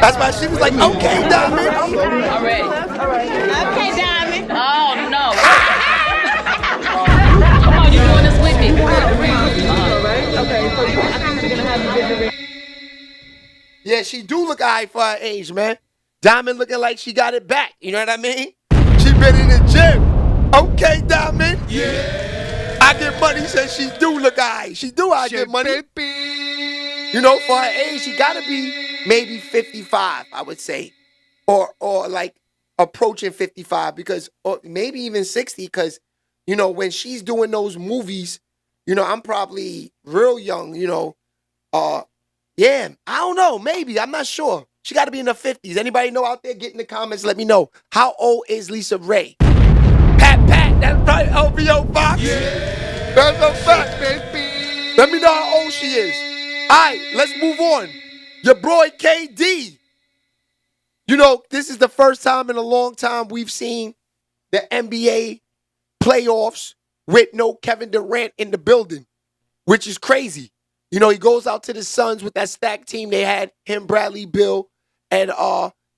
That's why she was like, okay, Diamond. I'm ready. Okay, Diamond. Oh, no. Come on, you doing this with me. Okay, so I think we're gonna have you get the ring. Yeah, she do look alright for her age, man. Diamond looking like she got it back. You know what I mean? She been in the gym. Okay, Diamond. Yeah. I Get Money says she do look alright. She do I Get Money. You know, for her age, she gotta be maybe 55, I would say. Or like approaching 55 because, or maybe even 60 because, you know, when she's doing those movies, you know, I'm probably real young, you know. Yeah, I don't know, maybe, I'm not sure. She got to be in her 50s. Anybody know out there? Get in the comments, let me know. How old is Lisa Ray? Pat, that's probably LVO Fox. Yeah. That's a fact, baby. Let me know how old she is. All right, let's move on. Your boy KD. You know, this is the first time in a long time we've seen the NBA playoffs with no Kevin Durant in the building, which is crazy. You know, he goes out to the Suns with that stacked team. They had him, Bradley Beal, and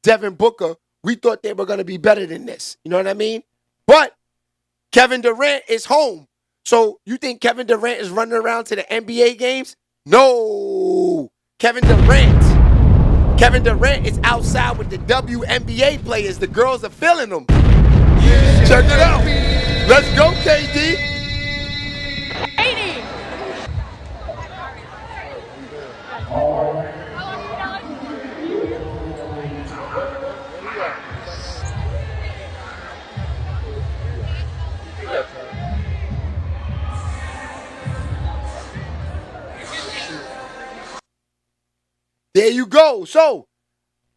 Devin Booker. We thought they were going to be better than this. You know what I mean? But Kevin Durant is home. So you think Kevin Durant is running around to the NBA games? No. Kevin Durant is outside with the WNBA players. The girls are feeling them. Yeah. Check it out. Let's go, KD. There you go. So,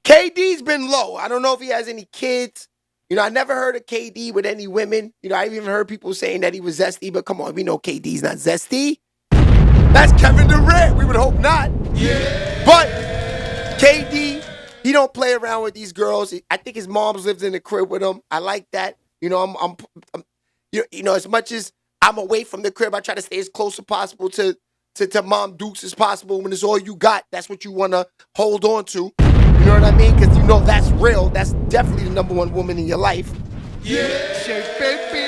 KD's been low. I don't know if he has any kids. You know, I never heard of KD with any women. You know, I even heard people saying that he was zesty, but come on, we know KD's not zesty. That's Kevin Durant. We would hope not. Yeah. But KD, he don't play around with these girls. I think his mom's lives in the crib with him. I like that. You know, I'm you know, as much as I'm away from the crib, I try to stay as close as possible to Mom Dukes as possible. When it's all you got, that's what you want to hold on to. You know what I mean? Because you know that's real. That's definitely the number one woman in your life. Yeah, baby.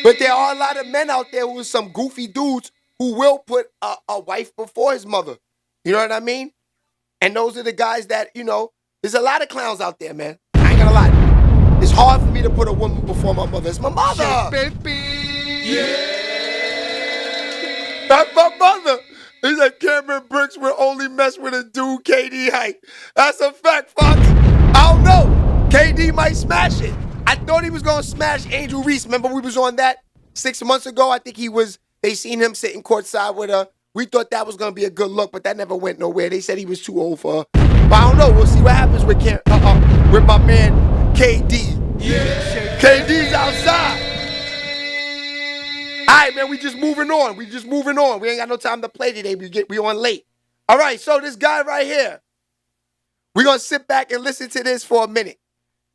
But there are a lot of men out there who are some goofy dudes who will put a wife before his mother. You know what I mean? And those are the guys that, you know, there's a lot of clowns out there, man. I ain't gonna lie. It's hard for me to put a woman before my mother. It's my mother. Baby. Yeah. That's my mother. He said Cameron Brooks would only mess with a dude KD height. That's a fact, Fox. I don't know. KD might smash it. I thought he was going to smash Angel Reese. Remember we was on that 6 months ago? I think they seen him sitting courtside with her. We thought that was going to be a good look, but that never went nowhere. They said he was too old for her. But I don't know. We'll see what happens with my man KD. Yeah. KD's outside. All right, man, we just moving on. We ain't got no time to play today. We on late. All right, so this guy right here, we're going to sit back and listen to this for a minute.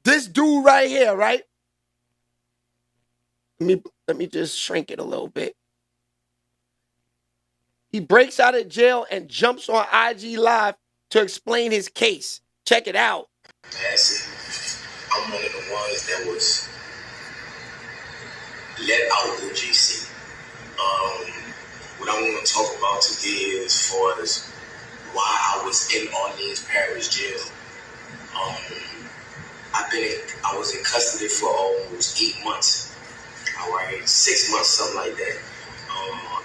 This dude right here, right? Let me just shrink it a little bit. He breaks out of jail and jumps on IG Live to explain his case. Check it out. I'm one of the ones that was let out of GC. What I want to talk about today is as far as why I was in Orleans Parish Jail. I was in custody for almost 8 months. All right, 6 months, something like that.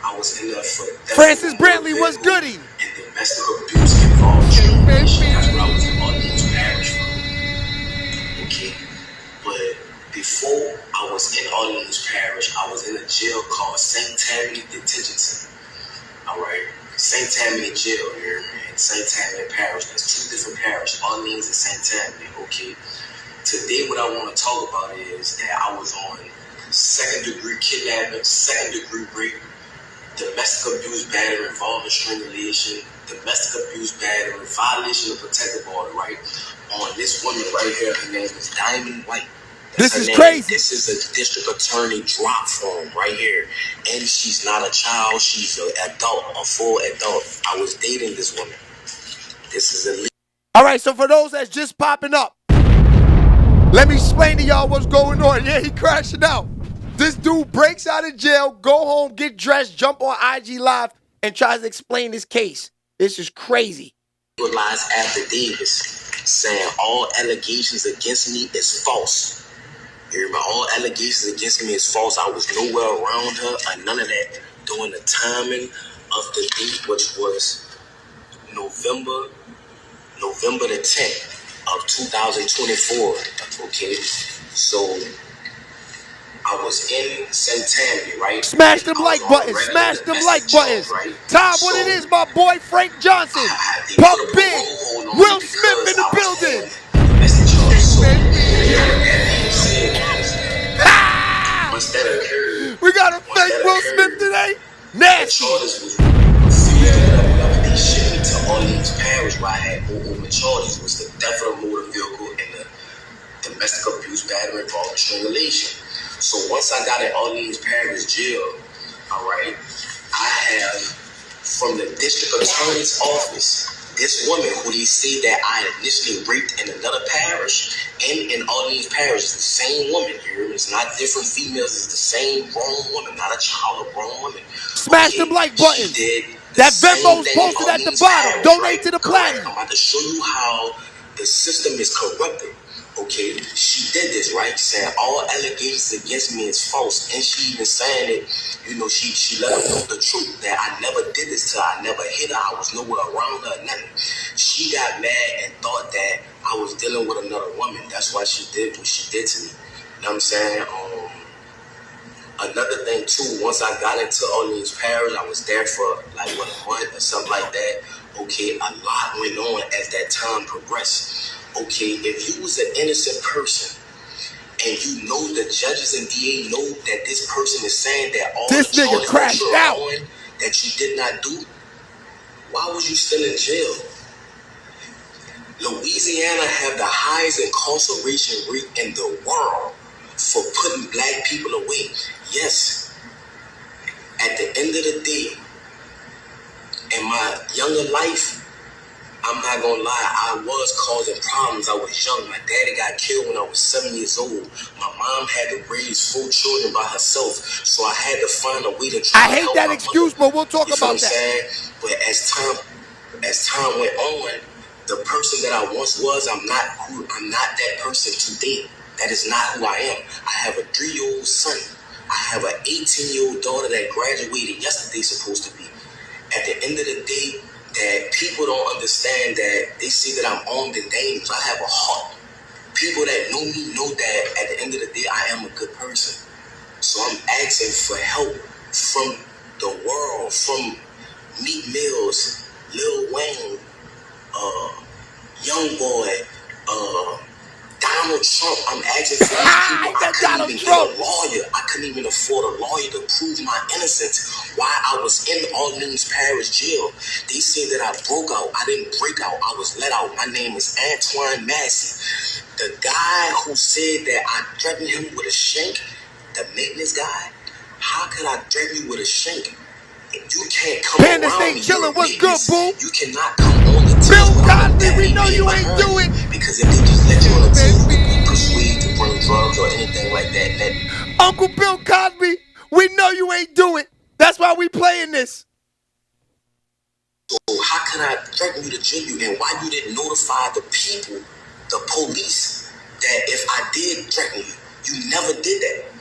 I was in there for Francis Brantley was goody. And domestic abuse involved discrimination. That's what I was in Orleans Parish for. Okay, but before I was in Orleans Parish, I was in a jail called St. Tammany Detention Center. All right, St. Tammany Jail here in St. Tammany Parish. There's 2 different parishes, Orleans and St. Tammany. Okay, today what I want to talk about is that I was on 2nd-degree kidnapping, 2nd-degree rape, domestic abuse, battery involving strangulation, domestic abuse, battery, violation of protective order. Right on this woman right here, her name is Diamond White. This is crazy. This is a district attorney drop form right here. and she's not a child. She's an adult, a full adult. I was dating this woman. This is illegal. All right, so for those that's just popping up, let me explain to y'all what's going on. Yeah, he crashing out. This dude breaks out of jail, go home, get dressed, jump on IG Live, and tries to explain his case. This is crazy. Lies affidavits saying all allegations against me is false. You remember, all allegations against me is false. I was nowhere around her or none of that during the timing of the date, which was November the 10th of 2024. Okay, so I was in Santana, right? Smash them like buttons. Smash them like buttons. Right? Tom, what it is, my boy Frank Johnson. Puff Big. Will Smith in the building. We got a fake Will Smith today. Nasty. They shipped me to Orleans Parish where I had over charges, was the theft of a motor vehicle and the domestic abuse, battery, involving strangulation. So once I got in Orleans Parish jail, all right, I have from the district attorney's office, this woman who they say that I initially raped in another parish and in Orleans Parish is the same woman here. It's not different females, it's the same grown woman, not a child, a grown woman. Smash them like buttons. That Venmo's posted at the bottom. Donate to the platinum. I'm about to show you how the system is corrupted. Okay, she did this, right? Saying all allegations against me is false, and she even saying it. You know, she let her know the truth that I never did this to her. I never hit her. I was nowhere around her. Nothing. She got mad and thought that I was dealing with another woman. That's why she did what she did to me. You know what I'm saying? Another thing too. Once I got into Orleans Parish, I was there for like a month or something like that. Okay, a lot went on as that time progressed. Okay, if you was an innocent person and you know the judges and DA know that this person is saying that all this the nigga crashed out that you did not do, why was you still in jail? Louisiana have the highest incarceration rate in the world for putting black people away. Yes, at the end of the day, in my younger life, I'm not gonna lie, I was causing problems. I was young. My daddy got killed when I was 7 years old. My mom had to raise 4 children by herself, so I had to find a way to try. I hate that excuse, but we'll talk about that. But as time went on, the person that I once was, I'm not that person today. That is not who I am. I have a 3-year-old son. I have an 18-year-old daughter that graduated yesterday, supposed to be. At the end of the day, that people don't understand that they see that I'm armed and dangerous. I have a heart. People that know me know that at the end of the day, I am a good person. So I'm asking for help from the world, from Meek Mills, Lil Wayne, Young Boy, Donald Trump. I'm asking for these people. I couldn't even get a lawyer. I couldn't even afford a lawyer to prove my innocence while I was in Orleans Parish jail. They say that I broke out. I didn't break out. I was let out. My name is Antoine Massey. The guy who said that I threatened him with a shank, the maintenance guy, how could I threaten you with a shank? You can't come Panda around me. chilling. What's good, boo? You cannot come on the Bill Cosby, we know you ain't do it. Because if they just let you on the team, you be persuaded to bring drugs or anything like that. Uncle Bill Cosby, we know you ain't do it. That's why we playing this. So how can I threaten you to jail you, and why you didn't notify the people, the police, that if I did threaten you, you never did that?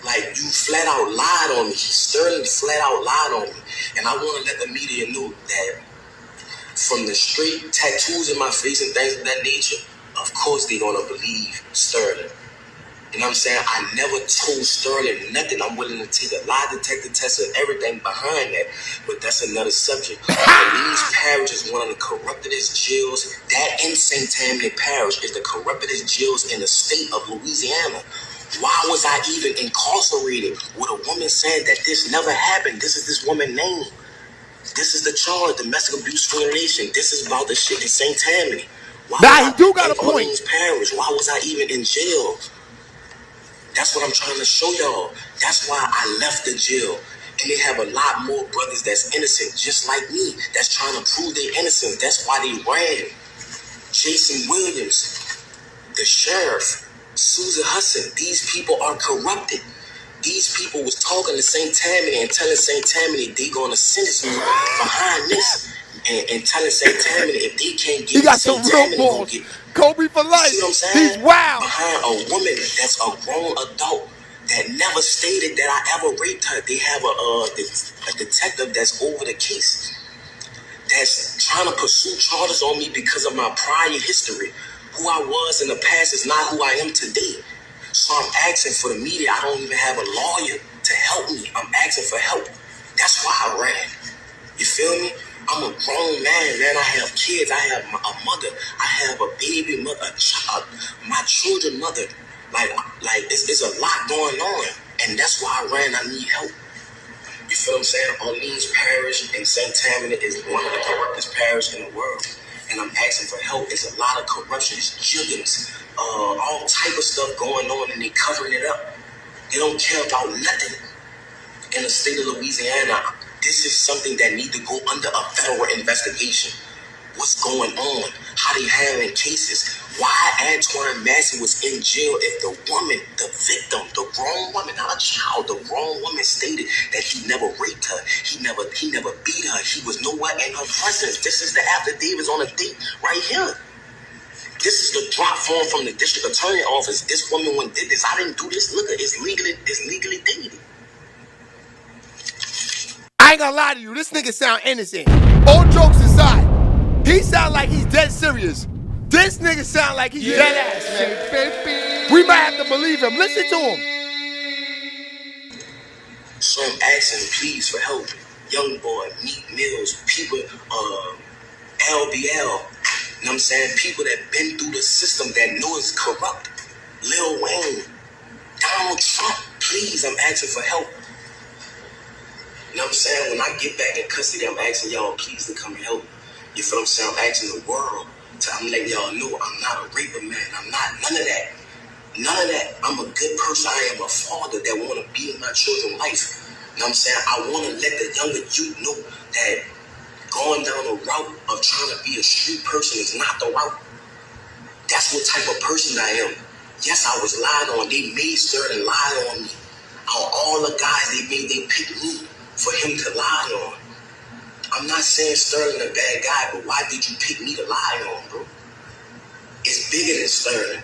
Like, you flat out lied on me. Sterling flat out lied on me. And I want to let the media know that from the straight tattoos in my face and things of that nature, of course they're going to believe Sterling. You know what I'm saying? I never told Sterling nothing. I'm willing to take a lie detector test and everything behind that. But that's another subject. Orleans Parish is one of the corruptedest jails. That in St. Tammany Parish is the corruptedest jails in the state of Louisiana. Why was I even incarcerated with a woman saying that this never happened? This is this woman's name. This is the charge, domestic abuse strangulation. This is about the shit in St. Tammany. Nah, he do got a point. Parish. Why was I even in jail? That's what I'm trying to show y'all. That's why I left the jail. And they have a lot more brothers that's innocent, just like me, that's trying to prove their innocence. That's why they ran. Jason Williams, the sheriff, Susan Hudson, these people are corrupted. These people was talking to St. Tammany and telling St. Tammany they gonna sentence me behind this. And telling St. Tammany if they can't He get got St. some Tammany real gonna balls. get. Kobe for life. See what I'm saying? He's wild. Behind a woman that's a grown adult that never stated that I ever raped her. They have a detective that's over the case that's trying to pursue charges on me because of my prior history. Who I was in the past is not who I am today. So I'm asking for the media. I don't even have a lawyer to help me. I'm asking for help. That's why I ran. You feel me? I'm a grown man. I have kids. I have a mother. I have a baby mother, a child, my children mother. Like it's a lot going on. And that's why I ran. I need help. You feel what I'm saying? Orleans Parish and St. Tammany is one of the corruptest parishes in the world. And I'm asking for help. It's a lot of corruption. It's juggins, all type of stuff going on, and they covering it up. They don't care about nothing in the state of Louisiana. This is something that need to go under a federal investigation. What's going on? How they handling cases? Why Antoine Massey was in jail if the woman, the victim, the grown woman, not a child, the grown woman stated that he never raped her. He never beat her. He was nowhere in her presence. This is the affidavits on the date right here. This is the drop form from the district attorney office. This woman went did this. I didn't do this. Look, it's legally dated. I ain't gonna lie to you, this nigga sound innocent. All jokes aside, he sound like he's dead serious. This nigga sound like he's dead ass, man. Baby. We might have to believe him. Listen to him. So I'm asking, please, for help. Young boy, Meat Mills, people, LBL, you know what I'm saying? People that been through the system that know it's corrupt. Lil Wayne, Donald Trump, please, I'm asking for help. You know what I'm saying? When I get back in custody, I'm asking y'all please to come and help. You feel what I'm saying? I'm asking the world I'm letting y'all know I'm not a raper, man. I'm not none of that. None of that. I'm a good person. I am a father that want to be in my children's life. You know what I'm saying? I want to let the younger youth know that going down the route of trying to be a street person is not the route. That's what type of person I am. Yes, I was lied on. They made Sterling lie on me. All the guys they picked me for him to lie on. I'm not saying Sterling a bad guy, but why did you pick me to lie on, bro? It's bigger than Sterling.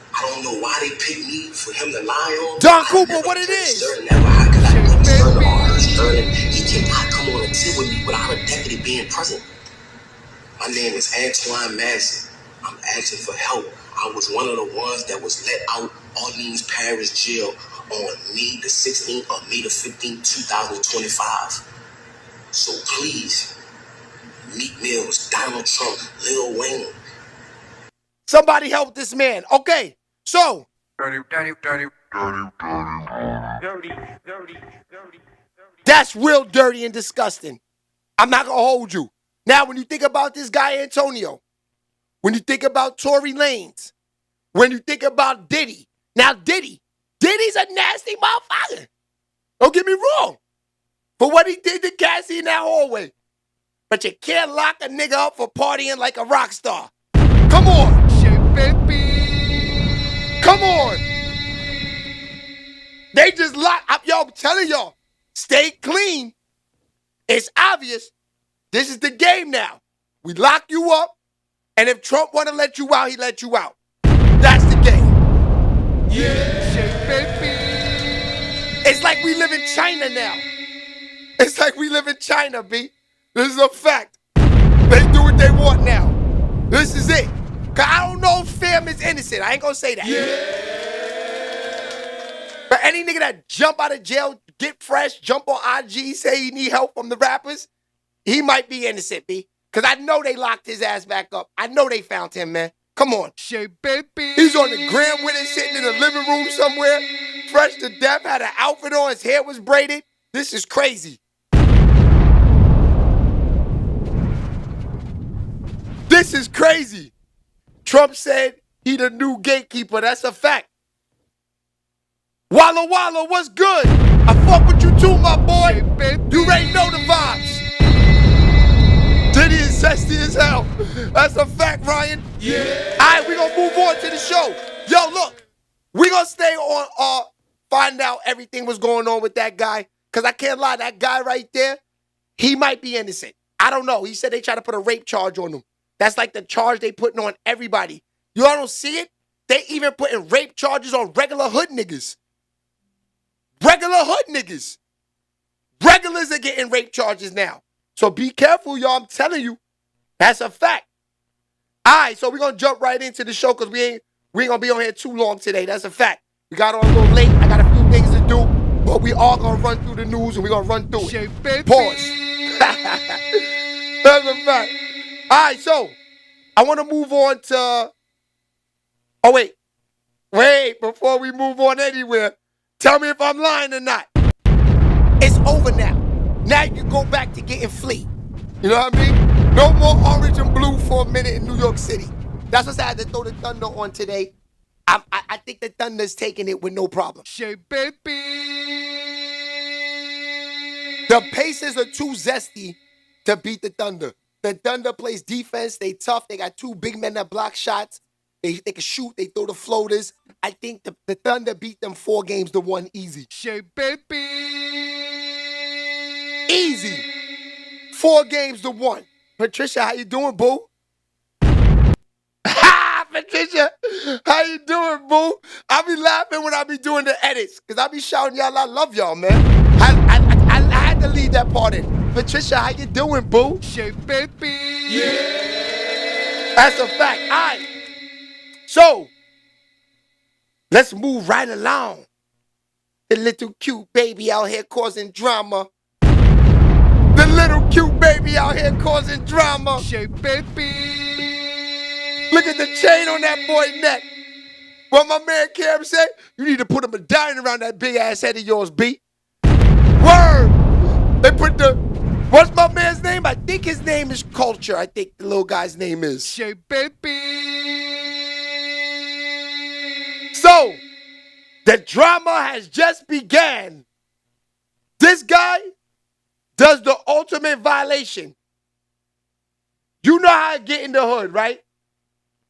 I don't know why they picked me for him to lie on. Don Cooper, what it is? Sterling never. How could I know Sterling or heard Sterling? He cannot come on a tip with me without a deputy being present. My name is Antoine Massey. I'm asking for help. I was one of the ones that was let out Orleans Parish Jail on May the 16th or May the 15th, 2025. So please, Meat Mills, Donald Trump, Lil Wayne. Somebody help this man. Okay, so. That's real dirty and disgusting. I'm not going to hold you. Now, when you think about this guy, Antonio, when you think about Tory Lanez, when you think about Diddy, now Diddy's a nasty motherfucker. Don't get me wrong. For what he did to Cassie in that hallway. But you can't lock a nigga up for partying like a rock star. Come on. Come on. They just lock up. Yo, I'm telling y'all, stay clean. It's obvious. This is the game now. We lock you up, and if Trump want to let you out, he let you out. That's the game. It's like we live in China now. It's like we live in China, B. This is a fact. They do what they want now. This is it. Cause I don't know if fam is innocent. I ain't gonna say that. But any nigga that jump out of jail, get fresh, jump on IG, say he need help from the rappers, he might be innocent, B. Cause I know they locked his ass back up. I know they found him, man. Come on. He's on the gram with it, sitting in the living room somewhere, fresh to death, had an outfit on, his hair was braided. This is crazy. This is crazy. Trump said he the new gatekeeper. That's a fact. Walla Walla, what's good? I fuck with you too, my boy. You already know the vibes. Diddy is zesty as hell. That's a fact, Ryan. Yeah. All right, we gonna move on to the show. Yo, look, we gonna stay on, find out everything was going on with that guy. Cause I can't lie, that guy right there, he might be innocent. I don't know. He said they tried to put a rape charge on him. That's like the charge they putting on everybody. Y'all don't see it? They even putting rape charges on regular hood niggas. Regular hood niggas. Regulars are getting rape charges now. So be careful, y'all. I'm telling you. That's a fact. All right, so we're going to jump right into the show because we ain't going to be on here too long today. That's a fact. We got on a little late. I got a few things to do. But we all going to run through the news and we're going to run through it. Pause. That's a fact. All right, so I want to move on to... Oh, wait. Wait, before we move on anywhere, tell me if I'm lying or not. It's over now. Now you go back to getting flea. You know what I mean? No more orange and blue for a minute in New York City. That's what's I had to throw the Thunder on today. I think the Thunder's taking it with no problem. The Pacers are too zesty to beat the Thunder. The Thunder plays defense. They tough. They got two big men that block shots. They can shoot. They throw the floaters. I think the Thunder beat them 4-1 easy. Easy. 4-1. Patricia, how you doing, boo? Ha! Patricia, how you doing, boo? I be laughing when I be doing the edits because I be shouting y'all, I love y'all, man. I had to leave that part in. Patricia, how you doing, boo? Yeah. That's a fact. All right. So, let's move right along. The little cute baby out here causing drama. The little cute baby out here causing drama. Look at the chain on that boy's neck. What my man Cam said, you need to put a medallion around that big ass head of yours, B. Word. They put what's my man's name? I think his name is Culture. I think the little guy's name is. So, the drama has just began. This guy does the ultimate violation. You know how I get in the hood, right?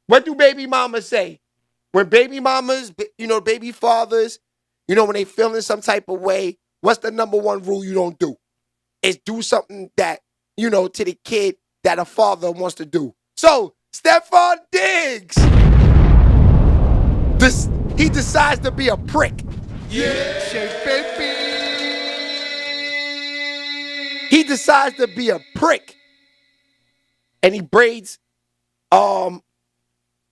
What do baby mamas say? When baby mamas, baby fathers, when they feeling some type of way, what's the number one rule you don't do? Is do something that, to the kid that a father wants to do. So, Stefon Diggs, he decides to be a prick. Yeah, baby. He decides to be a prick. And he braids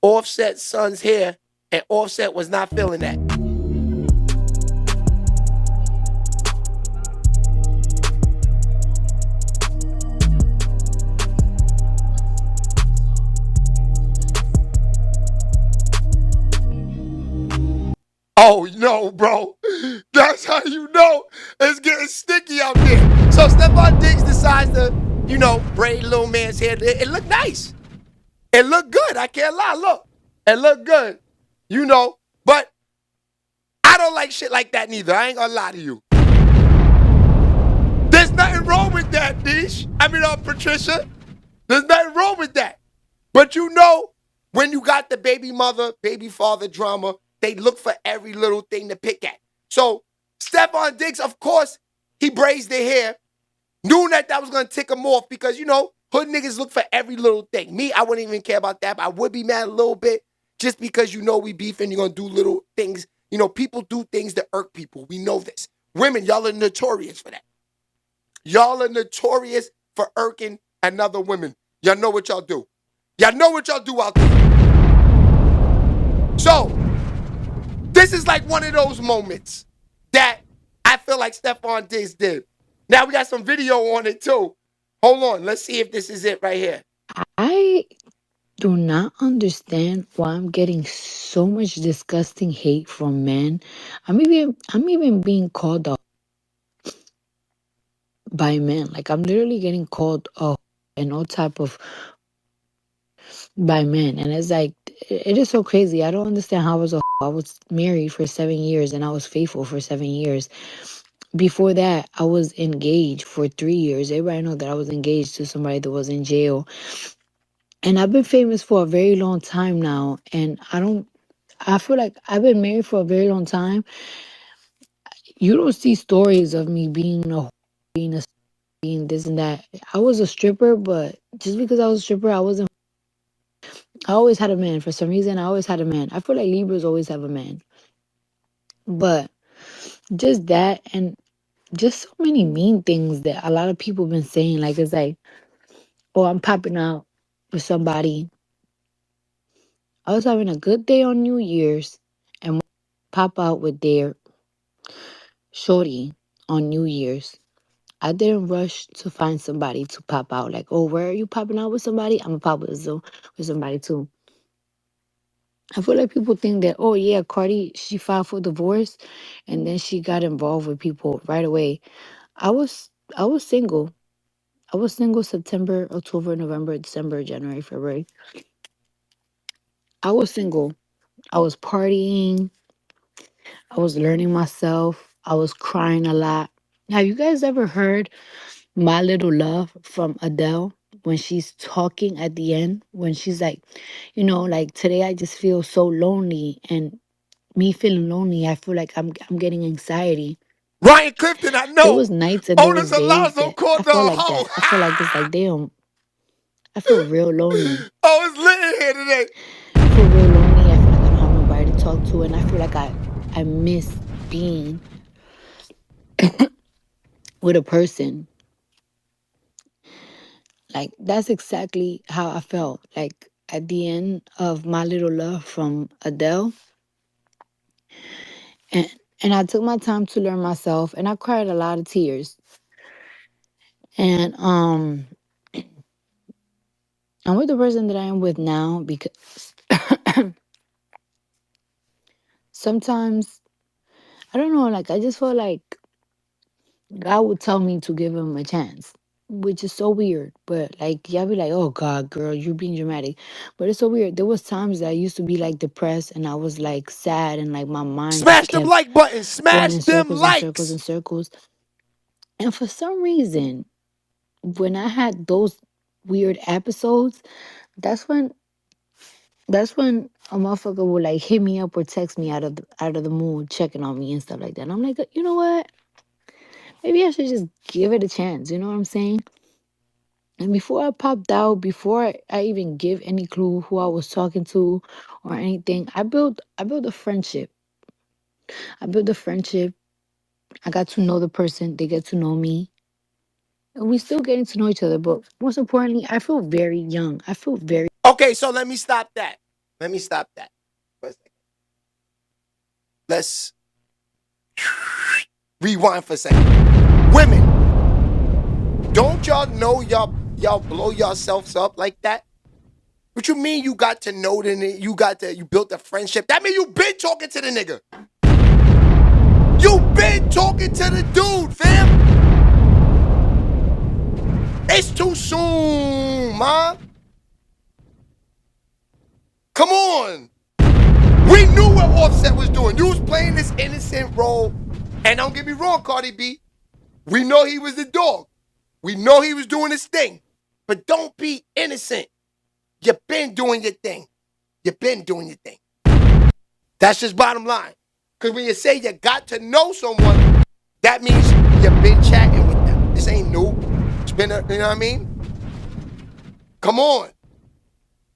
Offset's son's hair, and Offset was not feeling that. Oh, no, bro. That's how you know it's getting sticky out there. So Stefon Diggs decides to, braid little man's hair. It looked nice. It looked good. I can't lie. Look. It looked good. But I don't like shit like that neither. I ain't gonna lie to you. There's nothing wrong with that, Patricia. There's nothing wrong with that. But when you got the baby mother, baby father drama, they look for every little thing to pick at. So, Stefon Diggs, of course, he braids their hair, knew that was going to tick him off because, hood niggas look for every little thing. Me, I wouldn't even care about that, but I would be mad a little bit just because we beef and you're going to do little things. People do things that irk people. We know this. Women, y'all are notorious for that. Y'all are notorious for irking another woman. Y'all know what y'all do. Y'all know what y'all do out there. So, this is like one of those moments that I feel like Stefon Diggs did. Now we got some video on it too. Hold on, let's see if this is it right here. I do not understand why I'm getting so much disgusting hate from men. I'm even being called up by men. Like I'm literally getting called up and all type of by men. And it's like it is so crazy. I don't understand how I was married for 7 years and I was faithful for 7 years. Before that, I was engaged for 3 years. Everybody know that I was engaged to somebody that was in jail. And I've been famous for a very long time now. And I feel like I've been married for a very long time. You don't see stories of me being a being this and that. I was a stripper, but just because I was a stripper, I always had a man. For some reason, I always had a man. I feel like Libras always have a man. But just that and just so many mean things that a lot of people been saying. Like it's like, oh, I'm popping out with somebody. I was having a good day on New Year's and pop out with their shorty on New Year's. I didn't rush to find somebody to pop out. Like, oh, where are you popping out with somebody? I'm gonna pop with somebody too. I feel like people think that, oh yeah, Cardi, she filed for divorce and then she got involved with people right away. I was single. I was single September, October, November, December, January, February. I was single. I was partying. I was learning myself. I was crying a lot. Have you guys ever heard My Little Love from Adele when she's talking at the end? When she's like, like today I just feel so lonely, and me feeling lonely, I feel like I'm getting anxiety. Ryan Clifton, I There know. was nights and there Otis was days Alonso that I called the felt like hoe. that. I felt like this, like damn, I feel real lonely. Oh, it's lit in here today. I feel real lonely. I feel like I don't have nobody to talk to, and I feel like I miss being with a person. Like that's exactly how I felt. Like at the end of My Little Love from Adele, and and I took my time to learn myself, and I cried a lot of tears. And I'm with the person that I am with now because sometimes I don't know. Like I just feel like God would tell me to give him a chance, which is so weird. But like, y'all be like, "Oh God, girl, you're being dramatic," but it's so weird. There was times that I used to be like depressed and I was like sad and like my mind just Smash them kept like buttons. going Smash in them circles and circles likes. and circles. And for some reason, when I had those weird episodes, that's when that's when a motherfucker would like hit me up or text me out of the mood, checking on me and stuff like that. And I'm like, you know what? Maybe I should just give it a chance. You know what I'm saying? And before I popped out, before I even give any clue who I was talking to or anything, I built a friendship. I built a friendship. I got to know the person. They get to know me. And we still getting to know each other. But most importantly, I feel very young. I feel very Okay, so let me stop that. Let me stop that. For a second. Let's rewind for a second. Women, don't y'all know y'all blow yourselves up like that? What you mean you got to know the nigga, you built a friendship? That mean you been talking to the nigga. You been talking to the dude, fam. It's too soon, man. Come on. We knew what Offset was doing. You was playing this innocent role. And don't get me wrong, Cardi B. We know he was the dog. We know he was doing his thing. But don't be innocent. You've been doing your thing. You've been doing your thing. That's just bottom line. Because when you say you got to know someone, that means you've been chatting with them. This ain't new. It's been, you know what I mean? Come on.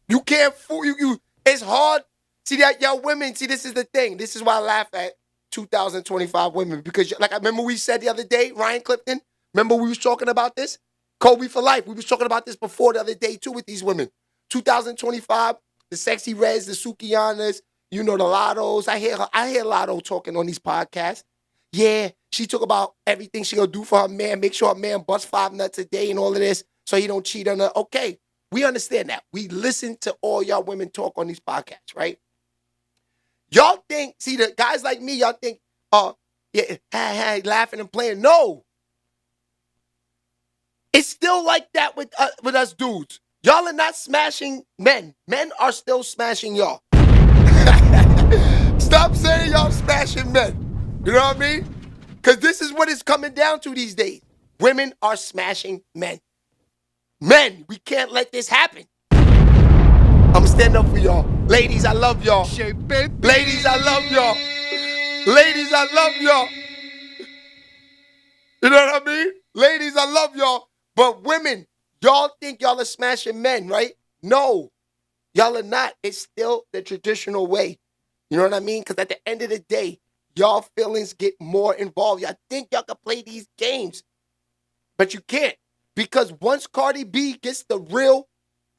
You can't fool you. It's hard. See that y'all women, see, this is the thing. This is why I laugh at 2025 women. Because like I remember we said the other day, Ryan Clifton, remember we was talking about this? Kobe for life. We was talking about this before the other day too with these women. 2025, the Sexy Reds, the Sukianas, the Lottos. I hear Lotto talking on these podcasts. Yeah, she talk about everything she gonna do for her man, make sure her man busts 5 nuts a day and all of this so he don't cheat on her. Okay, we understand that. We listen to all y'all women talk on these podcasts, right? Y'all think, see, the guys like me, y'all think, yeah, laughing and playing. No. It's still like that with us dudes. Y'all are not smashing men. Men are still smashing y'all. Stop saying y'all smashing men. You know what I mean? Because this is what it's coming down to these days. Women are smashing men. Men, we can't let this happen. I'm stand up for y'all. Ladies, I love y'all. Ladies, I love y'all. Ladies, I love y'all. You know what I mean? Ladies, I love y'all. But women, y'all think y'all are smashing men, right? No, y'all are not. It's still the traditional way. You know what I mean? Because at the end of the day, y'all feelings get more involved. Y'all think y'all can play these games, but you can't. Because once Cardi B gets the real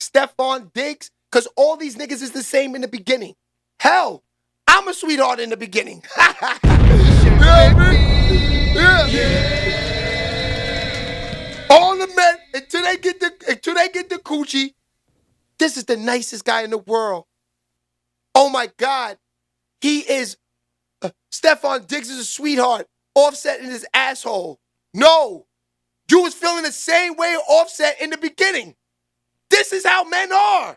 Stefon Diggs, because all these niggas is the same in the beginning. Hell, I'm a sweetheart in the beginning. You know what I mean? Yeah. All the men, until they get the coochie, this is the nicest guy in the world. Oh my God. He is, Stefon Diggs is a sweetheart. Offset in his asshole. No. You was feeling the same way Offset in the beginning. This is how men are.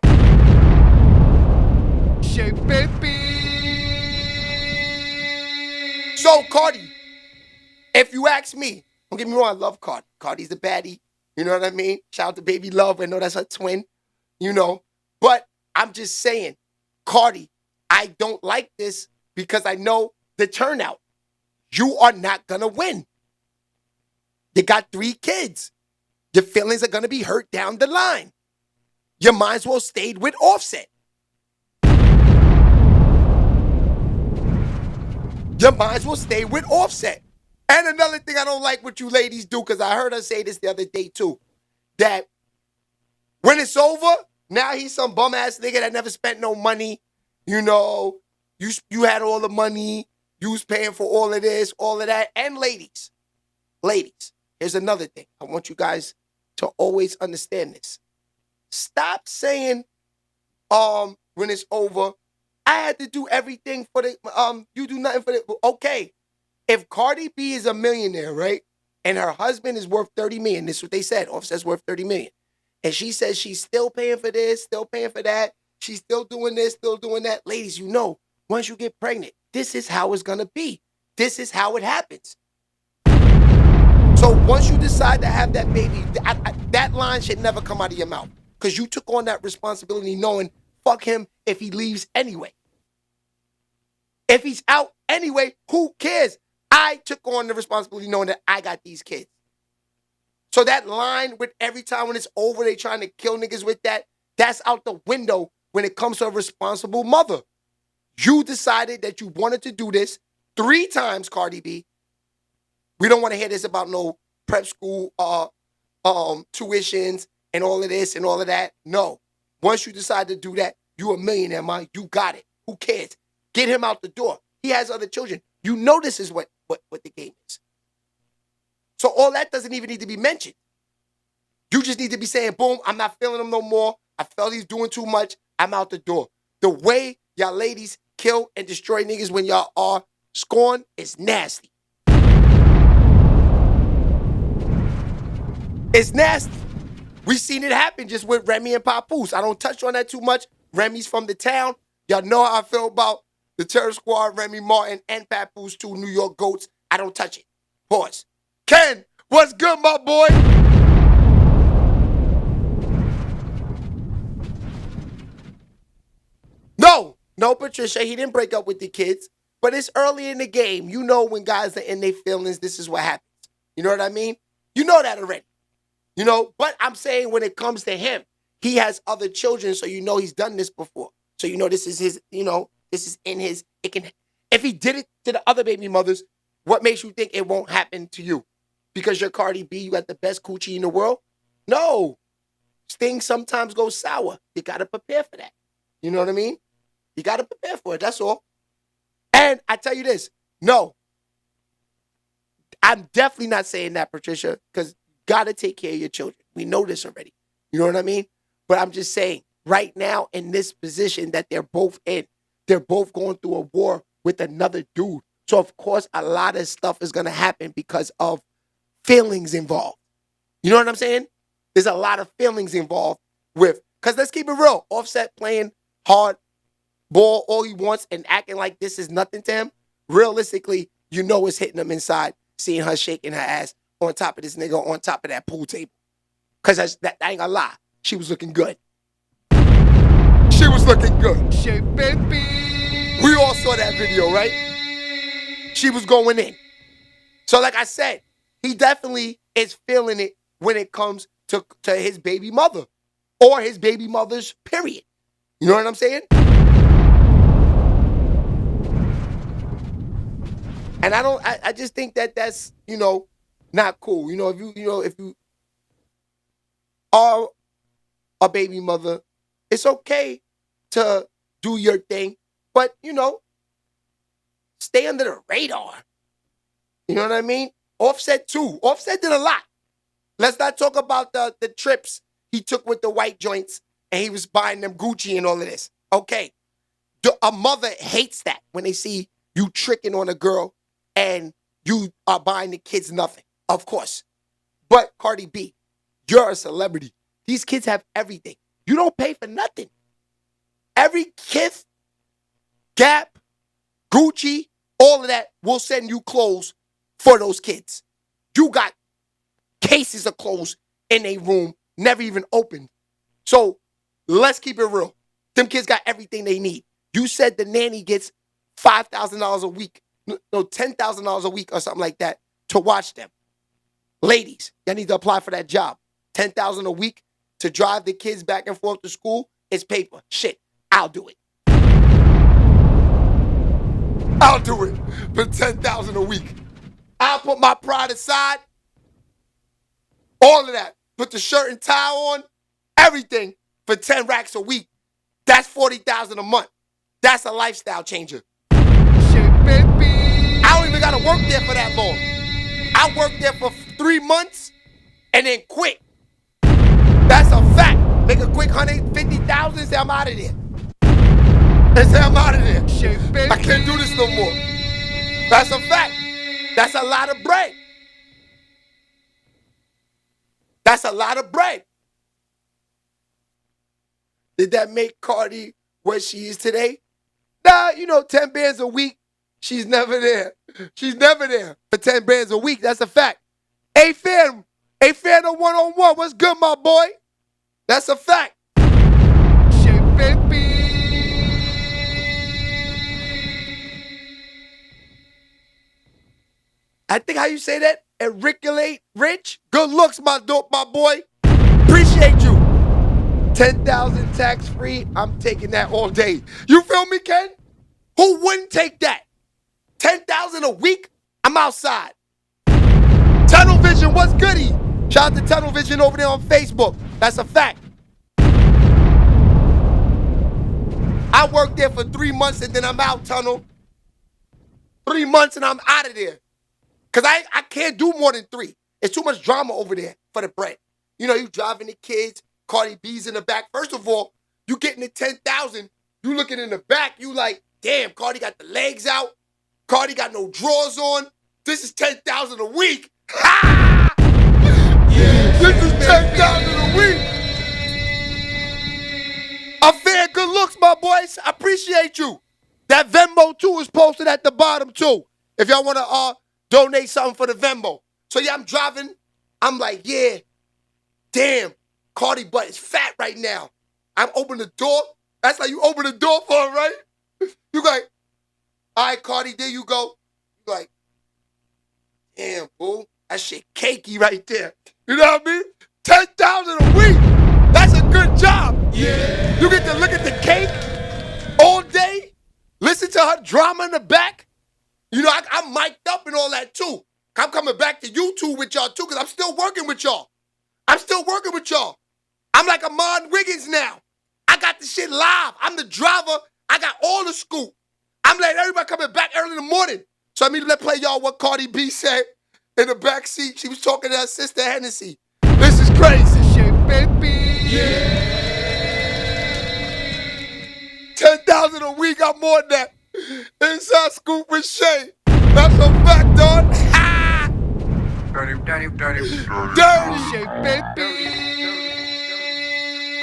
So, Cardi, if you ask me, don't get me wrong, I love Cardi. Cardi's the baddie. You know what I mean? Shout out to Baby Love. I know that's her twin. You know. But I'm just saying, Cardi, I don't like this because I know the turnout. You are not going to win. You got 3 kids. Your feelings are going to be hurt down the line. You might as well stayed with Offset. You might as well stay with Offset. And another thing I don't like what you ladies do, because I heard her say this the other day too, that when it's over, now he's some bum-ass nigga that never spent no money. You know, you had all the money. You was paying for all of this, all of that. And ladies, here's another thing. I want you guys to always understand this. Stop saying, when it's over, I had to do everything for the, you do nothing for the, okay. If Cardi B is a millionaire, right, and her husband is worth $30 million, this is what they said, Offset's worth $30 million, and she says she's still paying for this, still paying for that, she's still doing this, still doing that. Ladies, you know, once you get pregnant, this is how it's going to be. This is how it happens. So once you decide to have that baby, that line should never come out of your mouth because you took on that responsibility knowing, fuck him if he leaves anyway. If he's out anyway, who cares? I took on the responsibility knowing that I got these kids. So that line with every time when it's over, they trying to kill niggas with that, that's out the window when it comes to a responsible mother. You decided that you wanted to do this 3 times, Cardi B. We don't want to hear this about no prep school tuitions and all of this and all of that. No. Once you decide to do that, you a millionaire, man. You got it. Who cares? Get him out the door. He has other children. You know this is what the game is. So all that doesn't even need to be mentioned. You just need to be saying, boom, I'm not feeling him no more. I felt he's doing too much. I'm out the door. The way y'all ladies kill and destroy niggas when y'all are scorned is nasty. It's nasty. We seen it happen just with Remy and Papoose. I don't touch on that too much. Remy's from the town. Y'all know how I feel about the Terror Squad, Remy Martin, and Papoose, 2 New York goats. I don't touch it. Pause. Ken, what's good, my boy? No, Patricia, he didn't break up with the kids. But it's early in the game. You know when guys are in their feelings, this is what happens. You know what I mean? You know that already. You know, but I'm saying when it comes to him, he has other children, so you know he's done this before. So you know this is his, you know, this is in his, it can, if he did it to the other baby mothers, what makes you think it won't happen to you? Because you're Cardi B, you got the best coochie in the world? No. Things sometimes go sour. You got to prepare for that. You know what I mean? You got to prepare for it, that's all. And I tell you this, no. I'm definitely not saying that, Patricia, because got to take care of your children. We know this already. You know what I mean? But I'm just saying, right now in this position that they're both in, they're both going through a war with another dude. So, of course, a lot of stuff is going to happen because of feelings involved. You know what I'm saying? There's a lot of feelings involved. with. Because let's keep it real. Offset playing hard ball all he wants and acting like this is nothing to him. Realistically, you know it's hitting him inside, seeing her shaking her ass on top of this nigga on top of that pool table. Because that I ain't gonna lie. She was looking good. She was looking good. Shake, baby. We all saw that video, right? She was going in. So like I said, he definitely is feeling it when it comes to his baby mother or his baby mother's period. You know what I'm saying? And I just think that that's, not cool. If you are a baby mother, it's okay to do your thing, but, stay under the radar. You know what I mean? Offset too. Offset did a lot. Let's not talk about the trips he took with the white joints and he was buying them Gucci and all of this. Okay. A mother hates that when they see you tricking on a girl and you are buying the kids nothing. Of course. But Cardi B, you're a celebrity. These kids have everything. You don't pay for nothing. Every Kith, Gap, Gucci, all of that will send you clothes for those kids. You got cases of clothes in a room, never even opened. So let's keep it real. Them kids got everything they need. You said the nanny gets $5,000 a week, no, $10,000 a week or something like that to watch them. Ladies, y'all need to apply for that job. $10,000 a week to drive the kids back and forth to school is paper. Shit, I'll do it. I'll do it for $10,000 a week. I'll put my pride aside. All of that. Put the shirt and tie on. Everything for 10 racks a week. That's $40,000 a month. That's a lifestyle changer. Shake, baby. I don't even got to work there for that long. I worked there for 3 months and then quit. That's a fact. Make a quick $150,000 and say I'm out of there. And say I'm out of there. Shake, baby. I can't do this no more. That's a fact. That's a lot of bread. That's a lot of bread. Did that make Cardi what she is today? Nah, 10 bands a week, she's never there. She's never there for 10 bands a week. That's a fact. A-Fan of one-on-one. What's good, my boy? That's a fact. Shake, baby. I think how you say that? Enriculate Rich? Good looks, my boy. Appreciate you. 10,000 tax-free. I'm taking that all day. You feel me, Ken? Who wouldn't take that? 10,000 a week? I'm outside. Tunnel Vision, what's goody? Shout out to Tunnel Vision over there on Facebook. That's a fact. I worked there for 3 months and then I'm out, Tunnel. 3 months and I'm out of there. Because I can't do more than 3. It's too much drama over there for the bread. You driving the kids, Cardi B's in the back. First of all, you getting the 10,000, you looking in the back, you like, damn, Cardi got the legs out. Cardi got no drawers on. This is 10,000 a week. Ha! Yeah, this is 10,000 a week. A fair good looks, my boys. I appreciate you. That Venmo, too, is posted at the bottom, too. If y'all want to donate something for the Venmo. So, yeah, I'm driving. I'm like, yeah, damn, Cardi butt is fat right now. I'm opening the door. That's like you open the door for her, right? You like, all right, Cardi, there you go. You like, damn, boo, that shit cakey right there. You know what I mean? 10,000 a week. That's a good job. Yeah. You get to look at the cake all day, listen to her drama in the back. I'm mic'd up and all that too. I'm coming back to YouTube with y'all too because I'm still working with y'all. I'm like Amon Wiggins now. I got the shit live. I'm the driver. I got all the scoop. I'm letting everybody coming back early in the morning. So let's play y'all what Cardi B said in the back seat. She was talking to her sister Hennessy. This is crazy. Shake, baby. Yeah. 10,000 a week, I'm more than that. Inside Scoop with Shay. That's a fact, dog. Ha! Dirty. Shake, baby.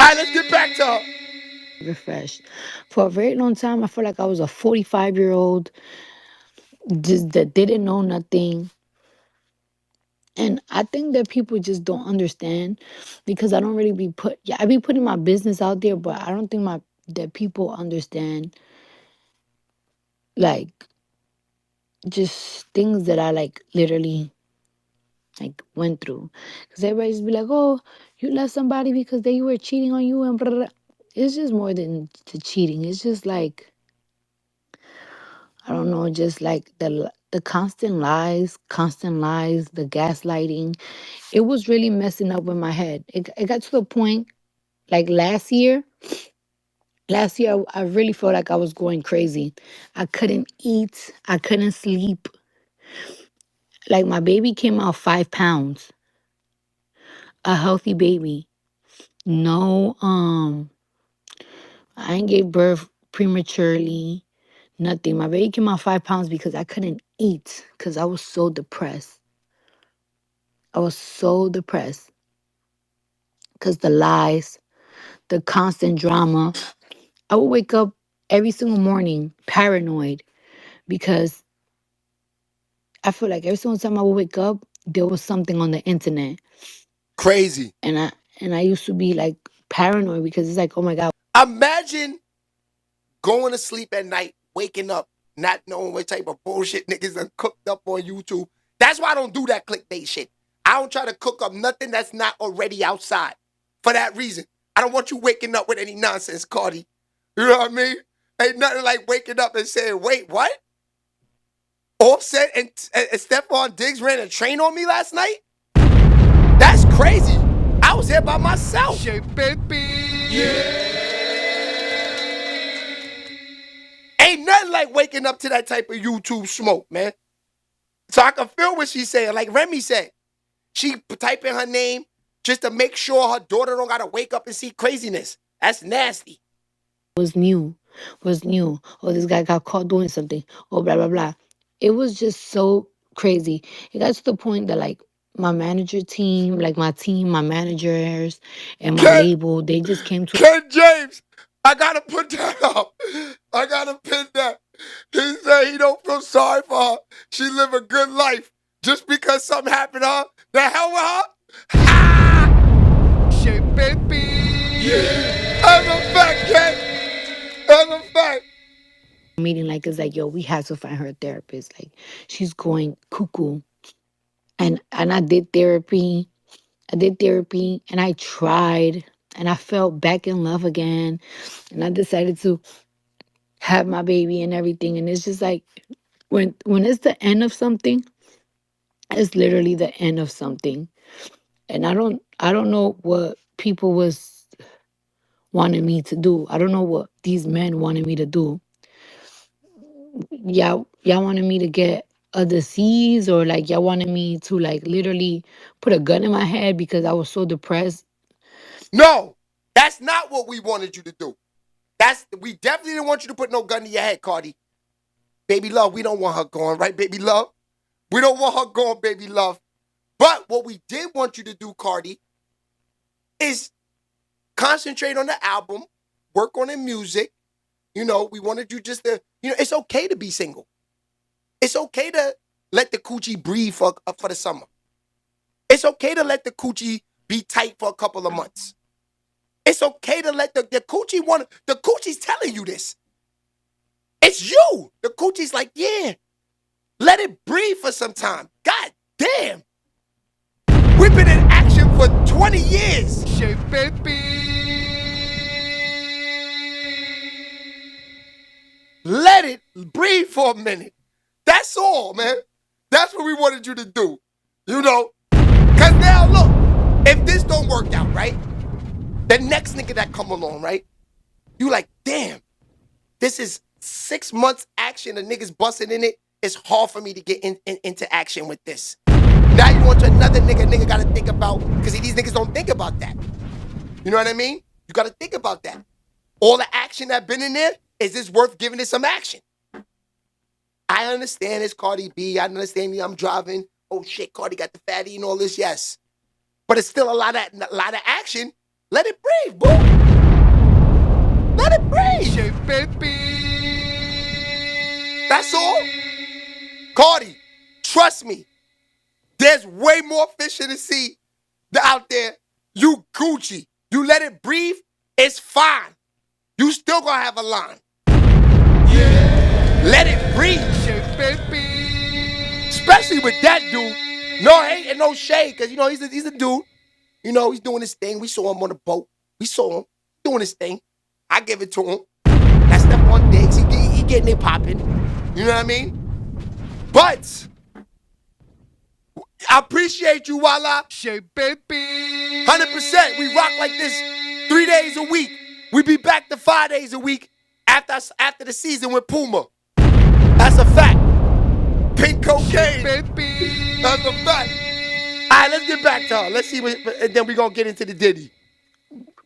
right, let's get back to her. refreshed. For a very long time, I felt like I was a 45-year-old just that didn't know nothing. And I think that people just don't understand because I don't really be I be putting my business out there, but I don't think that people understand like just things that I like literally like went through. Because everybody just be like, oh, you left somebody because they were cheating on you and blah, blah, blah. It's just more than the cheating. It's just like I don't know, just like the constant lies, the gaslighting. It was really messing up with my head. It got to the point like last year I really felt like I was going crazy. I couldn't eat, I couldn't sleep. Like my baby came out 5 pounds, a healthy baby. No, I ain't gave birth prematurely. Nothing. My baby came out 5 pounds because I couldn't eat because I was so depressed. I was so depressed because the lies, the constant drama. I would wake up every single morning paranoid because I feel like every single time I would wake up, there was something on the internet, Crazy. and I used to be like paranoid because it's like, oh my god, Imagine going to sleep at night, waking up, not knowing what type of bullshit niggas done cooked up on YouTube. That's why I don't do that clickbait shit. I don't try to cook up nothing that's not already outside. For that reason. I don't want you waking up with any nonsense, Cardi. You know what I mean? Ain't nothing like waking up and saying, wait, what? Offset and Stefon Diggs ran a train on me last night? That's crazy. I was here by myself. Shit, baby. Ain't nothing like waking up to that type of YouTube smoke, man. So I can feel what she's saying. Like Remy said, she type in her name just to make sure her daughter don't gotta wake up and see craziness. That's nasty. was new, was new. Oh, this guy got caught doing something. Oh, blah blah blah. It was just so crazy. It got to the point that like my manager team, like my team, my managers, and my Ken, label, they just came to Ken James, I gotta put that up. I gotta pin that. He said he don't feel sorry for her. She live a good life. Just because something happened to her, the hell with her? Ha! Shit, baby. That's a fact, Ken. That's a fact. meeting like it's like, yo, we have to find her a therapist. Like she's going cuckoo. And I did therapy. I did therapy and I tried and I felt back in love again. And I decided to have my baby and everything. And it's just like when it's the end of something, it's literally the end of something. And I don't know what people was wanting me to do. I don't know what these men wanted me to do. Y'all wanted me to get a disease or like y'all wanted me to like literally put a gun in my head because I was so depressed. No, that's not what we wanted you to do. We definitely didn't want you to put no gun to your head, Cardi. Baby love, we don't want her going, right, baby love? We don't want her going, baby love. But what we did want you to do, Cardi, is concentrate on the album, work on the music. You know, we wanted you just to, it's okay to be single. It's okay to let the coochie breathe for the summer. It's okay to let the coochie be tight for a couple of months. It's okay to let the coochie the coochie's telling you this. It's you. The coochie's like, yeah, let it breathe for some time. God damn. We've been in action for 20 years. Shit, baby. Let it breathe for a minute. That's all, man. That's what we wanted you to do. Because now, look, if this don't work out, right? The next nigga that come along, right? You like, damn, this is 6 months action. The niggas busting in it. It's hard for me to get into action with this. Now you want to another nigga got to think about, because these niggas don't think about that. You know what I mean? You got to think about that. All the action that been in there, is this worth giving it some action? I understand it's Cardi B. I understand I'm driving. Oh shit, Cardi got the fatty and all this, yes. But it's still a lot of action. Let it breathe, boo. Let it breathe. Shit, baby. That's all. Cardi, trust me. There's way more fish in the sea out there. You Gucci. You let it breathe, it's fine. You still gonna have a line. Yeah. Let it breathe. Shit, baby. Especially with that dude. No hate and no shade, because, you know, he's a dude. You know, he's doing his thing. We saw him on the boat. We saw him doing his thing. I give it to him. That's Stefon Diggs. He getting it popping. You know what I mean? But I appreciate you, Walla. Shit, baby. 100%. We rock like this 3 days a week. We be back to 5 days a week after the season with Puma. That's a fact. Pink cocaine. Baby. That's a fact. All right, let's get back to her. Let's see what, and then we're going to get into the Diddy.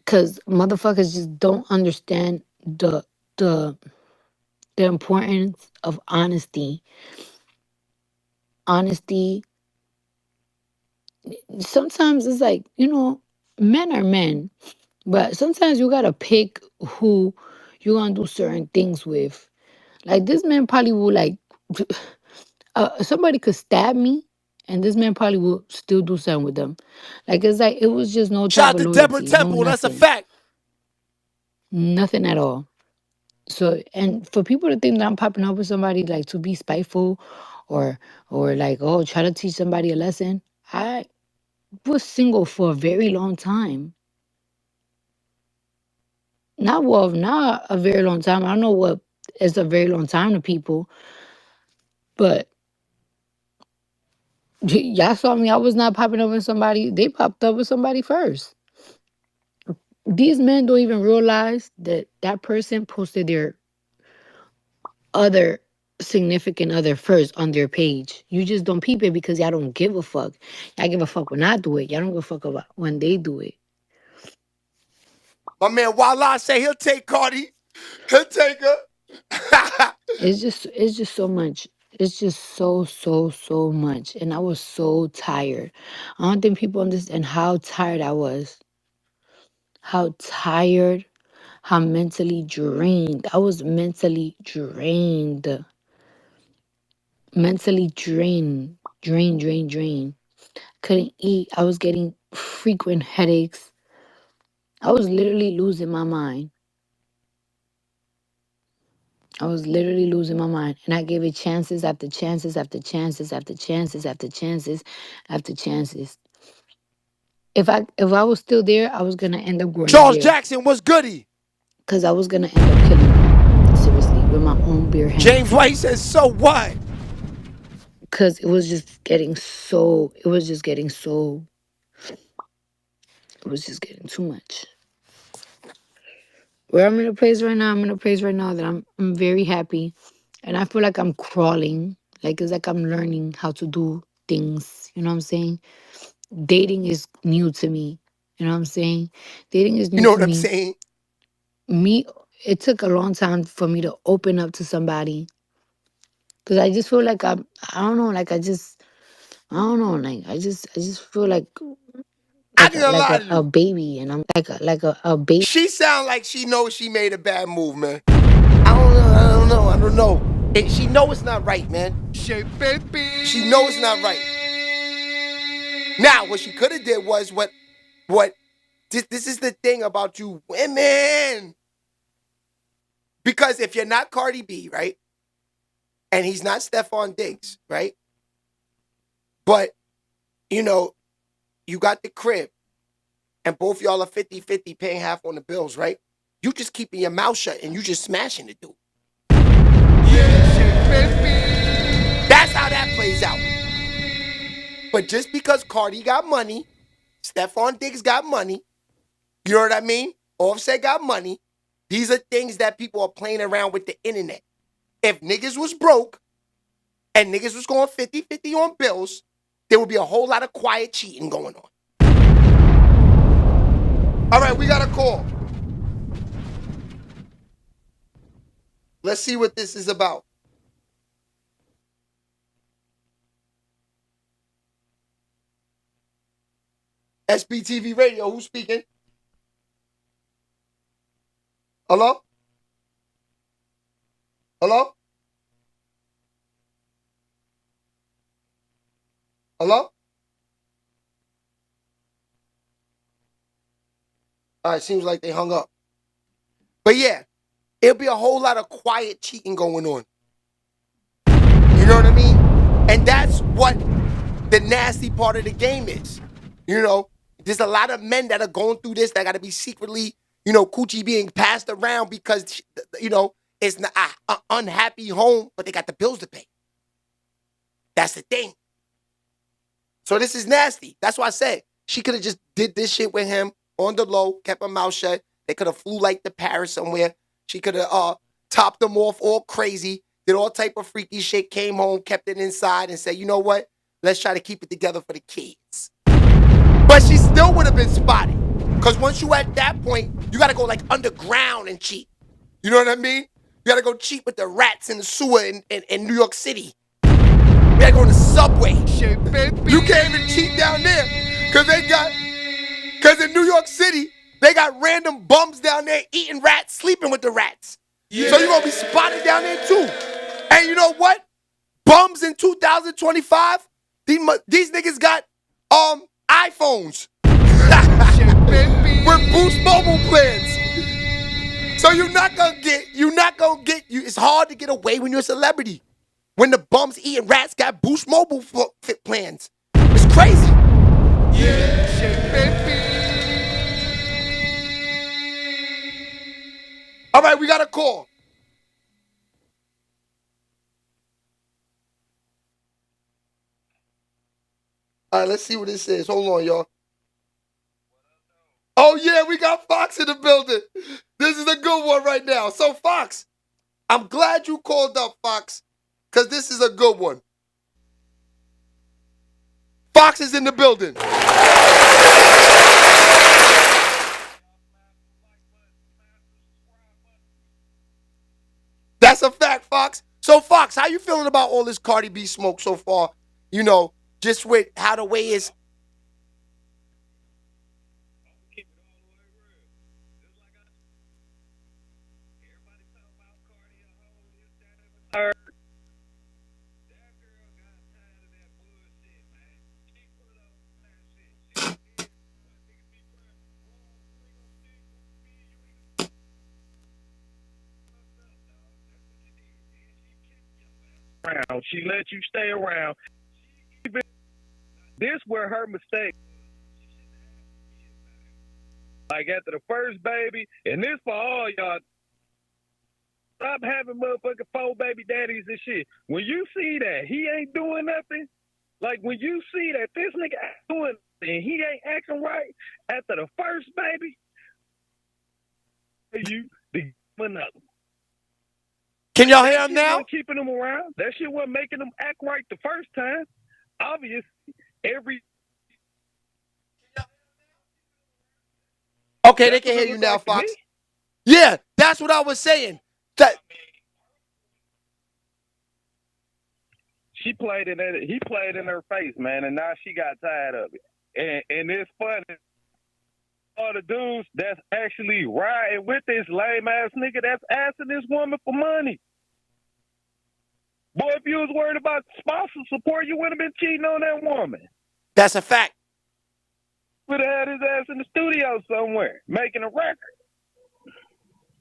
Because motherfuckers just don't understand the the importance of honesty. Honesty. Sometimes it's like, you know, men are men, but sometimes you gotta pick who you're gonna do certain things with. Like this man probably will like somebody could stab me, and this man probably will still do something with them. Like it's like it was just no type Shout out of to Deborah loyalty, no Temple. That's a nothing, fact. nothing at all. So, and for people to think that I'm popping up with somebody like to be spiteful, or like, oh, try to teach somebody a lesson. I was single for a very long time. Not a very long time. I don't know what is a very long time to people, but y'all saw me. I was not popping up with somebody. They popped up with somebody first. These men don't even realize that that person posted their other significant other first on their page. You just don't peep it because y'all don't give a fuck. Y'all give a fuck when I do it. Y'all don't give a fuck about when they do it. My man Walla say he'll take Cardi. He'll take her. It's just so much. It's just so much. And I was so tired. I don't think people understand how tired I was. How tired, how mentally drained. I was mentally drained. Mentally drained. Drained. Couldn't eat. I was getting frequent headaches. I was literally losing my mind. I was literally losing my mind. And I gave it chances after chances after chances after chances after chances after chances. If I was still there, I was gonna end up going to Charles jail. Jackson was goody. Because I was gonna end up killing him. Seriously, with my own bare hands. James White says, so what? Because it was just getting so, it was just getting too much. Where I'm in a place right now, that I'm very happy. And I feel like I'm crawling. Like it's like I'm learning how to do things. You know what I'm saying? Dating is new to me. You know what I'm saying? Dating is You new know to what I'm me. saying? It took a long time for me to open up to somebody. Cause I just feel like I don't know, like I don't know, like I just feel like I ain't gonna lie to a you. baby, and I'm like a baby. She sound like she knows she made a bad move, man. I don't know. She know it's not right, man. Shit, baby. She know it's not right. Now, what she could have did was what this is the thing about you women. Because if you're not Cardi B, right? And he's not Stefon Diggs, right? But, you know, you got the crib, and both y'all are 50-50 paying half on the bills, right? You just keeping your mouth shut and you just smashing the dude. Shit, baby. That's how that plays out. But just because Cardi got money, Stefon Diggs got money, you know what I mean? Offset got money. These are things that people are playing around with the internet. If niggas was broke and niggas was going 50-50 on bills, there would be a whole lot of quiet cheating going on. All right, we got a call. Let's see what this is about. SBTV Radio, who's speaking? Hello? Hello? Hello? All right, seems like they hung up. But yeah, it'll be a whole lot of quiet cheating going on. You know what I mean? And that's what the nasty part of the game is. You know, there's a lot of men that are going through this that got to be secretly, coochie being passed around because, it's not an unhappy home, but they got the bills to pay. That's the thing. So this is nasty. That's why I said she could have just did this shit with him on the low, kept her mouth shut. They could have flew like to Paris somewhere. She could have topped them off all crazy, did all type of freaky shit, came home, kept it inside, and said, you know what? Let's try to keep it together for the kids. But she still would have been spotted. Because once you at that point, you got to go like underground and cheat. You know what I mean? You got to go cheat with the rats in the sewer in New York City. You got to go in the subway. You can't even cheat down there. Because in New York City, they got random bums down there eating rats, sleeping with the rats. Yeah. So you're going to be spotted down there too. And you know what? Bums in 2025, these niggas got iPhones with Boost mobile plans. So you're not gonna get. It's hard to get away when you're a celebrity. When the bums eating rats got Boost mobile fit plans, it's crazy. All right, we got a call. All right, let's see what this is. Hold on, y'all. Oh, yeah, we got Fox in the building. This is a good one right now. So, Fox, I'm glad you called up, Fox, because this is a good one. Fox is in the building. That's a fact, Fox. So, Fox, how you feeling about all this Cardi B smoke so far? Just with how the way is. She let you stay around. This were her mistake. Like after the first baby, and this for all y'all. Stop having motherfucking 4 baby daddies and shit. When you see that he ain't doing nothing, like when you see that this nigga ain't doing nothing, he ain't acting right after the first baby, you be another. Can y'all hear him now? Keeping him around. That shit wasn't making him act right the first time. Obviously, Okay, they can hear you now, like Fox. Yeah, that's what I was saying. He played in her face, man, and now she got tired of it. And it's funny. All the dudes that's actually riding with this lame ass nigga that's asking this woman for money. Boy, if you was worried about spousal support, you wouldn't have been cheating on that woman. That's a fact. Would have had his ass in the studio somewhere, making a record.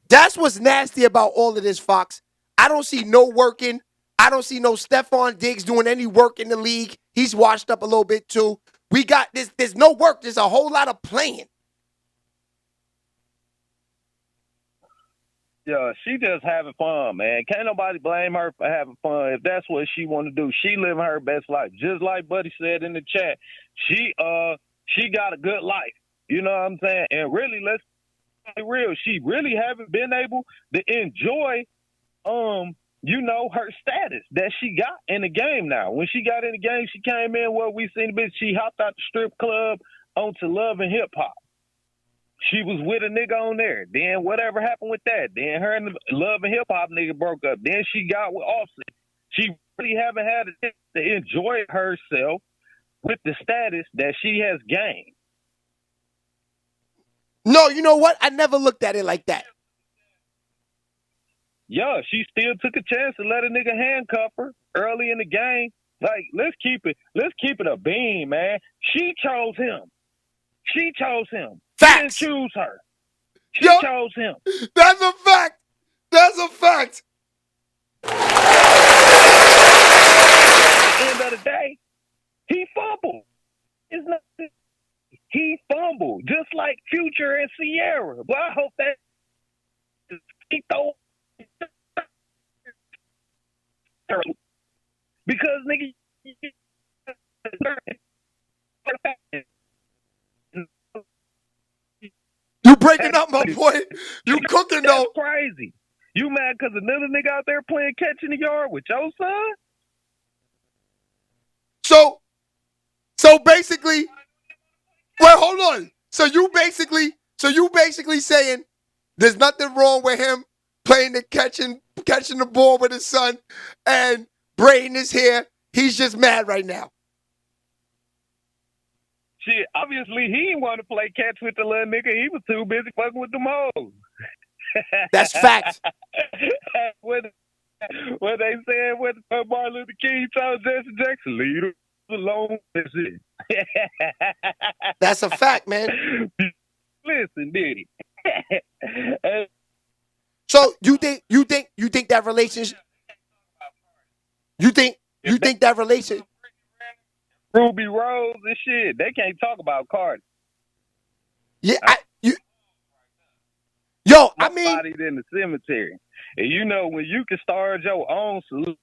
That's what's nasty about all of this, Fox. I don't see no working. I don't see no Stefon Diggs doing any work in the league. He's washed up a little bit too. We got this. There's no work. There's a whole lot of playing. Yeah, she just having fun, man. Can't nobody blame her for having fun if that's what she want to do. She living her best life. Just like Buddy said in the chat, she got a good life. You know what I'm saying? And really, let's be real. She really haven't been able to enjoy, her status that she got in the game now. When she got in the game, she came in, we seen the bitch, she hopped out the strip club onto Love and Hip Hop. She was with a nigga on there. Then whatever happened with that. Then her and the Love and Hip Hop nigga broke up. Then she got with Offset. She really haven't had a chance to enjoy herself with the status that she has gained. No, you know what? I never looked at it like that. Yeah, she still took a chance to let a nigga handcuff her early in the game. Like, let's keep it a beam, man. She chose him. She chose him. She didn't Facts. choose her. She Yo, chose him. that's a fact. That's a fact. At the end of the day, he fumbled. It's not. He fumbled just like Future and Sierra. Well, I hope that he throw because nigga. You breaking up, my boy. You cooking That's though. crazy. You mad because another nigga out there playing catch in the yard with your son? So basically, wait, hold on. So you basically saying there's nothing wrong with him playing the catching the ball with his son and braiding his hair. He's just mad right now. Shit, obviously he didn't want to play catch with the little nigga. He was too busy fucking with them hoes. That's fact. What they said with Martin Luther King told Jesse Jackson, leave him alone. That's it. That's a fact, man. Listen, Diddy. So you think that relationship? You think that relationship? Ruby Rose and shit. They can't talk about Cardi. Yeah, Yo, I mean, bodied in the cemetery. And you know when you can start your own solution,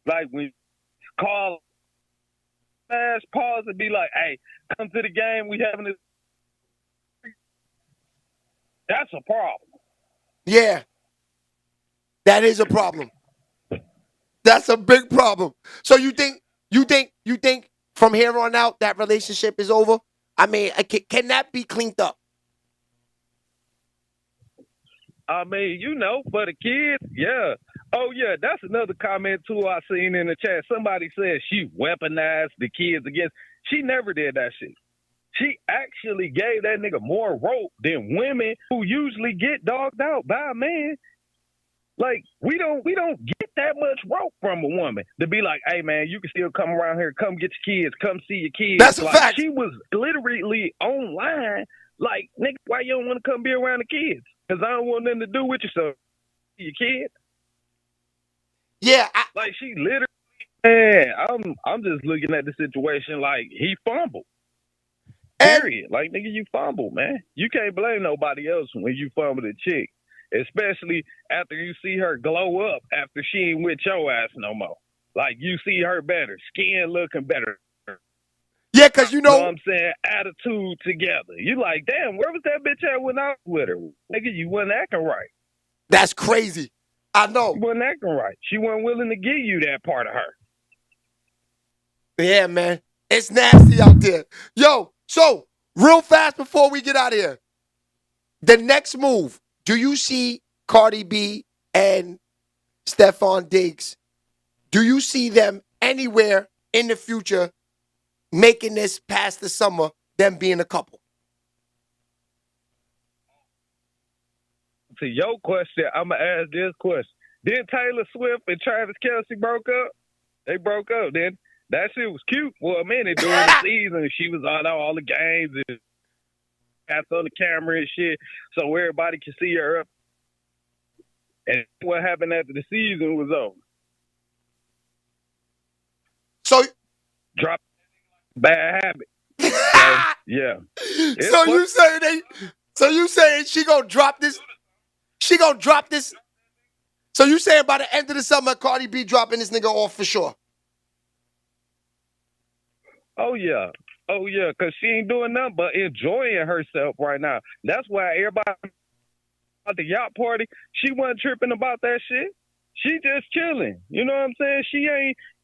like when you call smash pause and be like, hey, come to the game, we having this. That's a problem. yeah, that is a problem. That's a big problem. So you think from here on out that relationship is over? I mean, can that be cleaned up? I mean, you know, for the kids, yeah. Oh, yeah, that's another comment, too, I seen in the chat. Somebody said she weaponized the kids against. She never did that shit. She actually gave that nigga more rope than women who usually get dogged out by a man. Like, we don't get that much rope from a woman to be like, hey, man, you can still come around here, come get your kids, come see your kids. That's a like, fact. She was literally online, like, nigga, why you don't want to come be around the kids? Because I don't want nothing to do with you, so your kids. Yeah. Like, she literally, man, I'm just looking at the situation like he fumbled. Period. Like, nigga, you fumbled, man. You can't blame nobody else when you fumble a chick. Especially after you see her glow up after she ain't with your ass no more. Like, you see her better, skin looking better. Yeah, because you know what I'm saying? Attitude together. You like, damn, where was that bitch at when I was with her? Nigga, you wasn't acting right. That's crazy. I know. She wasn't acting right. She wasn't willing to give you that part of her. Yeah, man. It's nasty out there. Yo, so real fast before we get out of here. The next move. Do you see Cardi B and Stefon Diggs? Do you see them anywhere in the future making this past the summer, them being a couple? To your question, I'm going to ask this question. Then Taylor Swift and Travis Kelce broke up? They broke up. Then that shit was cute for a minute during the season. She was on all the games and got on the camera and shit so everybody could see her. And what happened after the season was over? So drop bad habit. So, yeah. So you saying she gonna drop this? She gonna drop this? So you saying by the end of the summer, Cardi B dropping this nigga off for sure? Oh yeah, because she ain't doing nothing but enjoying herself right now. That's why everybody at the yacht party, she wasn't tripping about that shit. She just chilling. You know what I'm saying?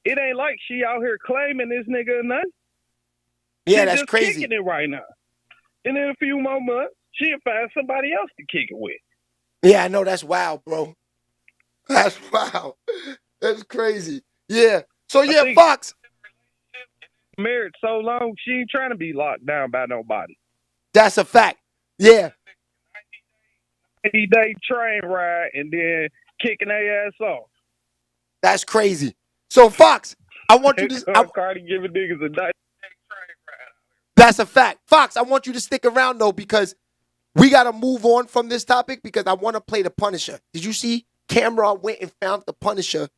It ain't like she out here claiming this nigga or nothing. Yeah, she that's just crazy. Kicking it right now. And in a few more months, she'll find somebody else to kick it with. Yeah, I know, that's wild, bro. That's wild. That's crazy. Yeah. So yeah, Fox. Married so long, she ain't trying to be locked down by nobody. That's a fact. Yeah. 80-day train ride and then kicking their ass off. That's crazy. So Fox, I want you to. Cardi giving niggas a 90-day train ride. That's a fact. Fox, I want you to stick around though because we got to move on from this topic because I want to play the Punisher. Did you see Camron went and found the Punisher,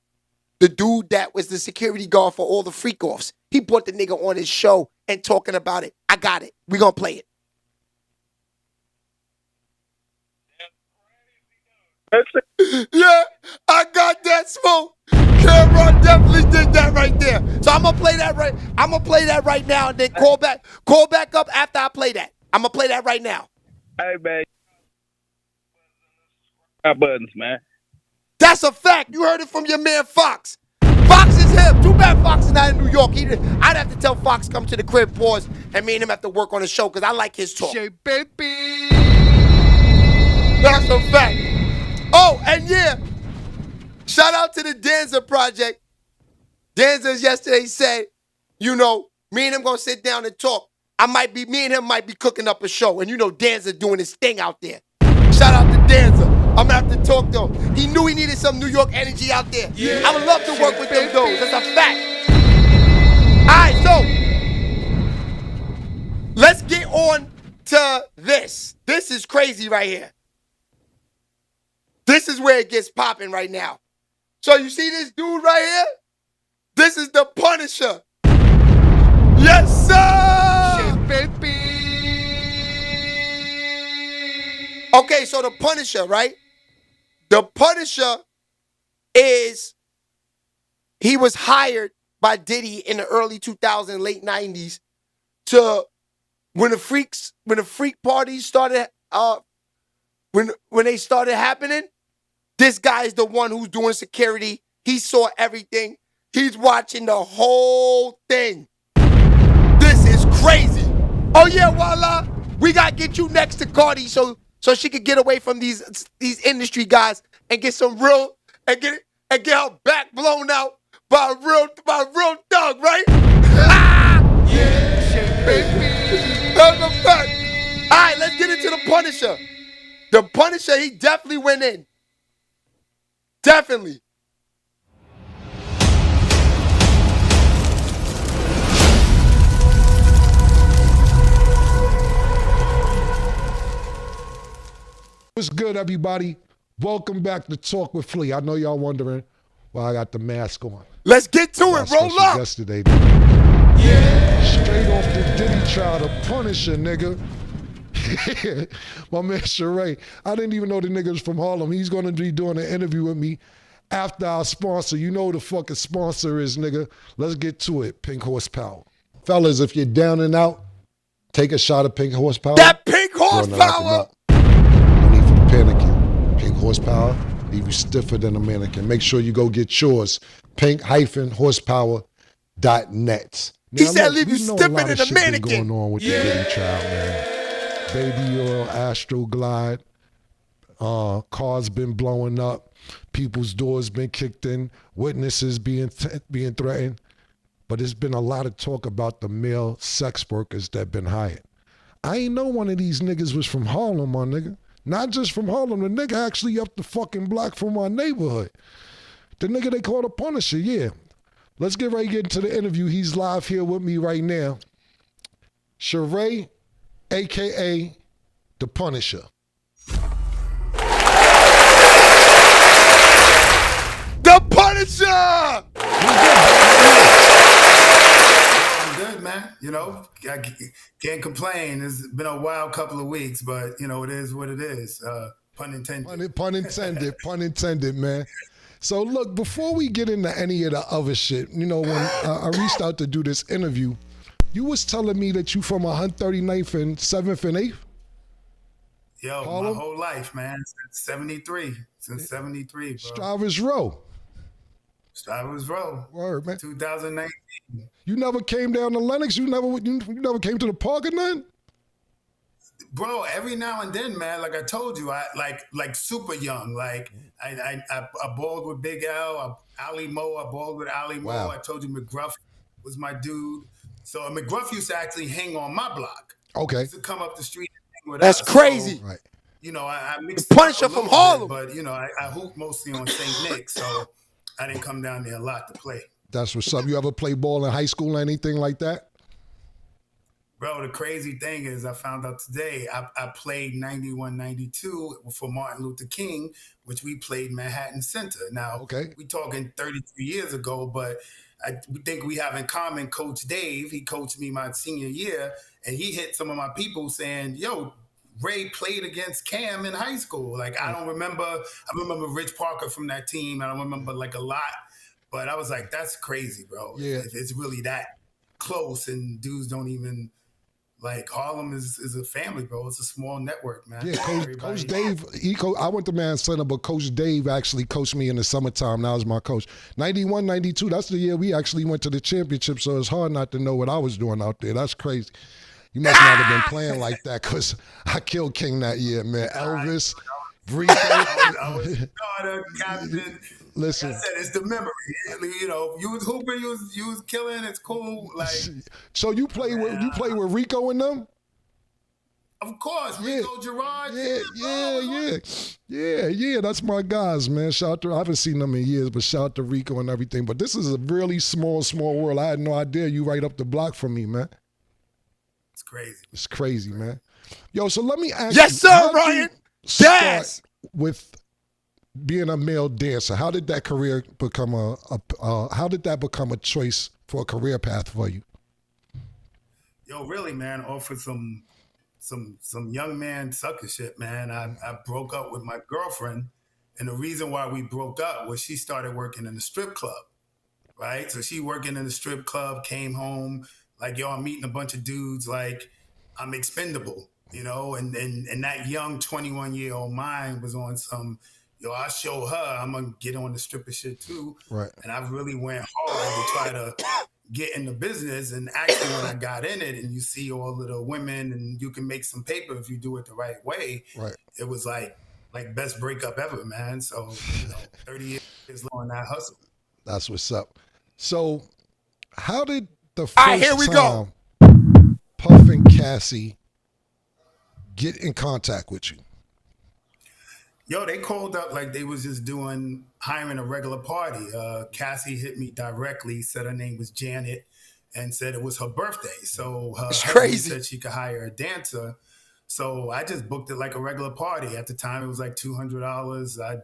the dude that was the security guard for all the freak offs? He brought the nigga on his show and talking about it. I got it. We gonna play it. Yeah, I got that smoke. Camron definitely did that right there. So I'm gonna play that right. I'm gonna play that right now and then call back up after I play that. I'm gonna play that right now. Hey man, my buttons, man. That's a fact. You heard it from your man Fox. Fox is him. Too bad Fox is not in New York. I'd have to tell Fox come to the crib, pause, and me and him have to work on the show because I like his talk. Baby. That's a fact. Oh, and yeah, shout out to the Danza Project. Danza yesterday said, you know, me and him gonna sit down and talk. Me and him might be cooking up a show, and you know Danza doing his thing out there. Shout out to Danza. I'm gonna have to talk to him. He knew he needed some New York energy out there. Yeah. I would love to work with them dudes. That's a fact. All right, so let's get on to this. This is crazy right here. This is where it gets popping right now. So you see this dude right here? This is the Punisher. Yes, sir! Baby. Okay, so the Punisher, right? The Punisher he was hired by Diddy in the early 2000s, late 90s to, when the freak parties started, when they started happening, this guy is the one who's doing security. He saw everything. He's watching the whole thing. This is crazy. Oh yeah, voila. We gotta get you next to Cardi so she could get away from these industry guys and get some real and get her back blown out by a real thug, right? Yeah, baby. That's a fact. All right, let's get into the Punisher. The Punisher, he definitely went in. Definitely. What's good, everybody? Welcome back to Talk with Flea. I know y'all wondering why I got the mask on. Let's get to it. Roll up. Yesterday. Yeah. Straight off the Diddy trial, the Punisher, nigga. My man Sheree. I didn't even know the nigga was from Harlem. He's going to be doing an interview with me after our sponsor. You know who the fucking sponsor is, nigga. Let's get to it. Pink Horsepower. Fellas, if you're down and out, take a shot of Pink Horsepower. That Pink Horsepower. No need for the panicking. Pink Horsepower, leave you stiffer than a mannequin. Make sure you go get yours. Pink-horsepower.net. He said leave you stiffer than a mannequin. Going on with the Diddy trial, man. Baby oil, Astro Glide, cars been blowing up, people's doors been kicked in, witnesses being threatened. But there's been a lot of talk about the male sex workers that been hired. I ain't know one of these niggas was from Harlem, my nigga. Not just from Harlem, the nigga actually up the fucking block from my neighborhood. The nigga they call the Punisher, yeah. Let's get right into the interview. He's live here with me right now. Sheree, a.k.a. the Punisher. The Punisher! I'm good, man. You know, I can't complain. It's been a wild couple of weeks, but, you know, it is what it is. Pun intended. Pun intended, man. So, look, before we get into any of the other shit, you know, when I reached out to do this interview, you was telling me that you from 139th and 7th and 8th? Yo, Harlem? my whole life, man, since 73. Since 73, bro. Strivers Row. Strivers Row. Word, man. 2019. You never came down to Lenox? You never came to the park or nothing? Bro, every now and then, man, like I told you, I like super young. Like I balled with Big L, Ali Mo, I balled with Ali Mo. Wow. I told you McGruff was my dude. So McGruff used to actually hang on my block. Okay. He used to come up the street and hang with That's us. crazy. So, Right. you know, I The mixed it up Punisher a from little Harlem. bit, but you know, I hoop mostly on St. Nick, so I didn't come down there a lot to play. That's what's up. You ever play ball in high school or anything like that? Bro, the crazy thing is I found out today I played 91, 92 for Martin Luther King, which we played Manhattan Center. Now, we talking 33 years ago, but I think we have in common Coach Dave. He coached me my senior year, and he hit some of my people saying, yo, Ray played against Cam in high school. Like, I remember Rich Parker from that team. I don't remember like a lot, but I was like, that's crazy, bro. Yeah. If it's really that close and dudes don't even... Like, Harlem is a family, bro. It's a small network, man. Yeah, Coach Dave, I went to Man Center, but Coach Dave actually coached me in the summertime. That was my coach. 91, 92, that's the year we actually went to the championship, so it's hard not to know what I was doing out there. That's crazy. You must not have been playing like that, because I killed King that year, man. Elvis, Rico. I was starter, captain. Listen, like I said, it's the memory. You know, you was hooping, you was killing. It's cool. Like, so you play with Rico and them? Of course, Rico, Gerard. Yeah. That's my guys, man. Shout out to, I haven't seen them in years, but shout out to Rico and everything. But this is a really small world. I had no idea you right up the block from me, man. It's crazy. It's crazy, man. Yo, so let me ask yes, you. Yes, sir, Ryan. Start with being a male dancer. How did that career become how did that become a choice for a career path for you? Yo, really, man, off of some young man sucker shit, man. I broke up with my girlfriend, and the reason why we broke up was she started working in the strip club, right? So she working in the strip club, came home, like, yo, I'm meeting a bunch of dudes, like, I'm expendable, you know? And that young 21-year-old mind was on some, yo, I'll show her, I'm gonna get on the stripper shit too. Right. And I really went hard to try to get in the business. And actually when I got in it and you see all of the women and you can make some paper if you do it the right way, right. It was like best breakup ever, man. So, 30 years long that hustle. That's what's up. So how did the first here we time Puff and Cassie get in contact with you? Yo, they called up like they was just hiring a regular party. Cassie hit me directly, said her name was Janet, and said it was her birthday. So her husband said she could hire a dancer. So I just booked it like a regular party. At the time, it was like $200. I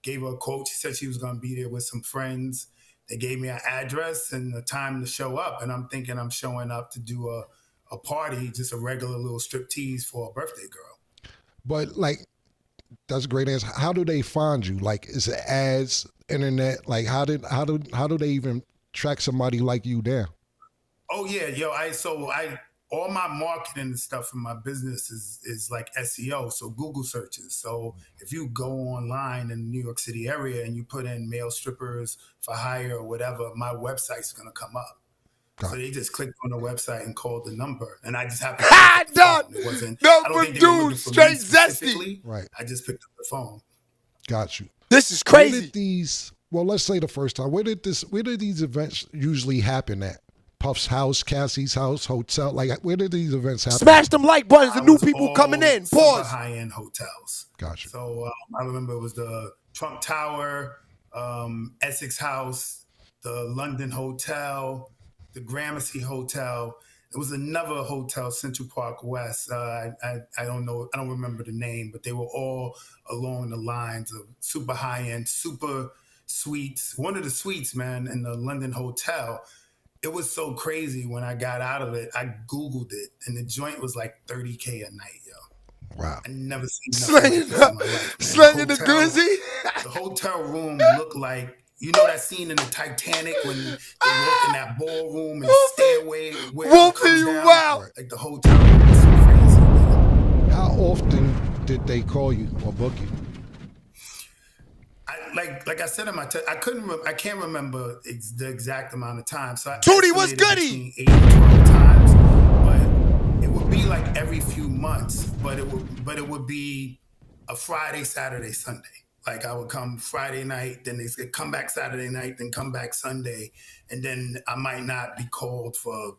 gave her a quote. She said she was going to be there with some friends. They gave me an address and the time to show up. And I'm thinking I'm showing up to do a party, just a regular little striptease for a birthday girl. But like, that's a great answer. How do they find you? Like, is it ads, internet? Like, how do they even track somebody like you down? Oh yeah, yo, all my marketing and stuff in my business is like SEO, so Google searches. So if you go online in the New York City area and you put in male strippers for hire or whatever, my website's gonna come up. So they just clicked on the website and called the number, and I just happened to pick up the phone. It wasn't. I don't think they were looking for me specifically. Right. I just picked up the phone. Got you. This is crazy. Where did let's say the first time. Where did these events usually happen at? Puff's house, Cassie's house, hotel. Like, where did these events happen? Smash them like buttons. The new people coming in. Pause. High-end hotels. Gotcha. So I remember it was the Trump Tower, Essex House, the London Hotel, the Gramercy Hotel. There was another hotel, Central Park West. I don't know. I don't remember the name, but they were all along the lines of super high-end, super suites. One of the suites, man, in the London Hotel, it was so crazy when I got out of it. I Googled it, and the joint was like $30K a night, yo. Wow. I never seen nothing like that in my life, man. Slanging the glizzy? The hotel room looked like, you know that scene in the Titanic when they walk in that ballroom and stairway where it comes down? Wow. Like the hotel room was so crazy. Man. How often did they call you or book you? Like I said in my I can't remember the exact amount of time. So Tootie, what's goody? 8 to 12 times, but it would be like every few months. But it would be a Friday, Saturday, Sunday. Like I would come Friday night, then they come back Saturday night, then come back Sunday, and then I might not be called for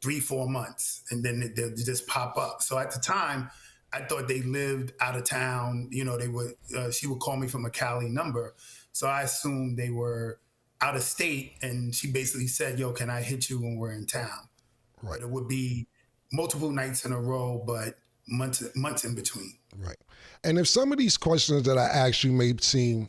3-4 months, and then they'll just pop up. So at the time, I thought they lived out of town. You know, they would. She would call me from a Cali number, so I assumed they were out of state. And she basically said, "Yo, can I hit you when we're in town?" Right. But it would be multiple nights in a row, but months in between. Right. And if some of these questions that I asked you may seem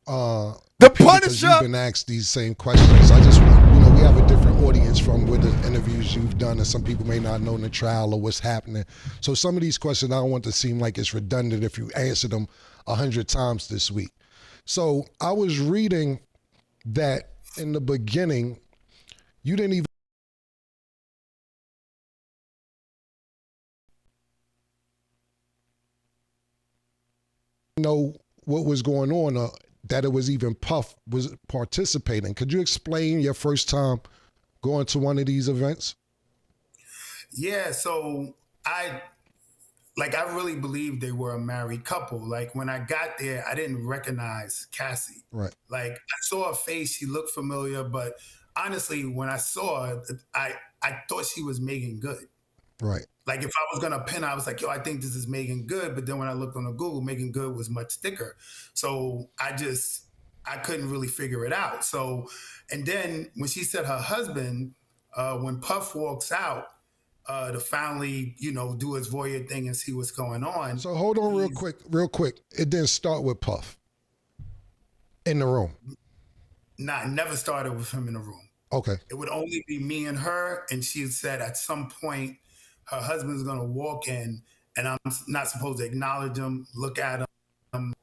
The because Punisher. you've been asked these same questions, I just want, we have a different audience from with the interviews you've done, and some people may not know the trial or what's happening. So some of these questions I don't want to seem like it's redundant if you answer them 100 times this week. So I was reading that in the beginning, you didn't even know what was going on, or that it was even Puff was participating. Could you explain your first time going to one of these events? Yeah, so I really believed they were a married couple. Like when I got there, I didn't recognize Cassie. Right. Like I saw her face, she looked familiar, but honestly, when I saw her, I thought she was Megan Good. Right. Like if I was gonna pin, I was like, yo, I think this is Megan Good. But then when I looked on the Google, Megan Good was much thicker. So I couldn't really figure it out. So, and then when she said her husband, when Puff walks out to finally, do his voyeur thing and see what's going on. So hold on real quick. It didn't start with Puff in the room. Nah, it never started with him in the room. Okay. It would only be me and her. And she had said at some point, her husband's going to walk in and I'm not supposed to acknowledge him, look at him,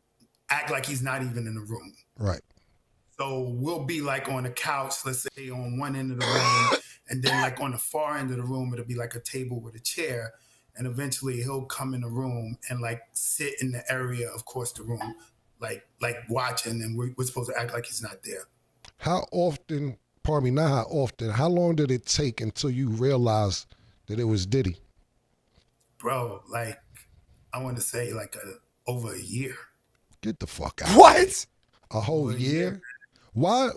act like he's not even in the room. Right. So we'll be like on the couch, let's say on one end of the room, and then like on the far end of the room, it'll be like a table with a chair. And eventually he'll come in the room and like sit in the area, of course, the room, like watching, and we're supposed to act like he's not there. How often, pardon me, not how often, how long did it take until you realized that it was Diddy? Bro, like, I want to say like over a year. Get the fuck out. What? A whole year? Why?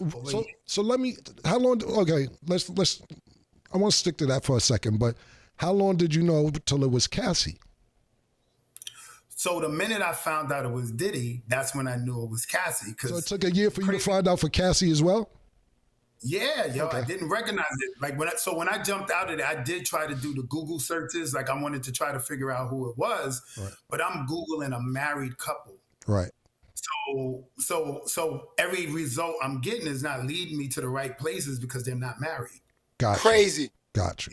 So let me, how long, okay, let's, I want to stick to that for a second, but how long did you know till it was Cassie? So the minute I found out it was Diddy, that's when I knew it was Cassie. So it took a year for you to find out for Cassie as well? Yeah, yo, okay. I didn't recognize it. Like when I jumped out of it, I did try to do the Google searches. Like I wanted to try to figure out who it was, right. But I'm Googling a married couple. Right. So every result I'm getting is not leading me to the right places because they're not married. Gotcha. Crazy. Gotcha.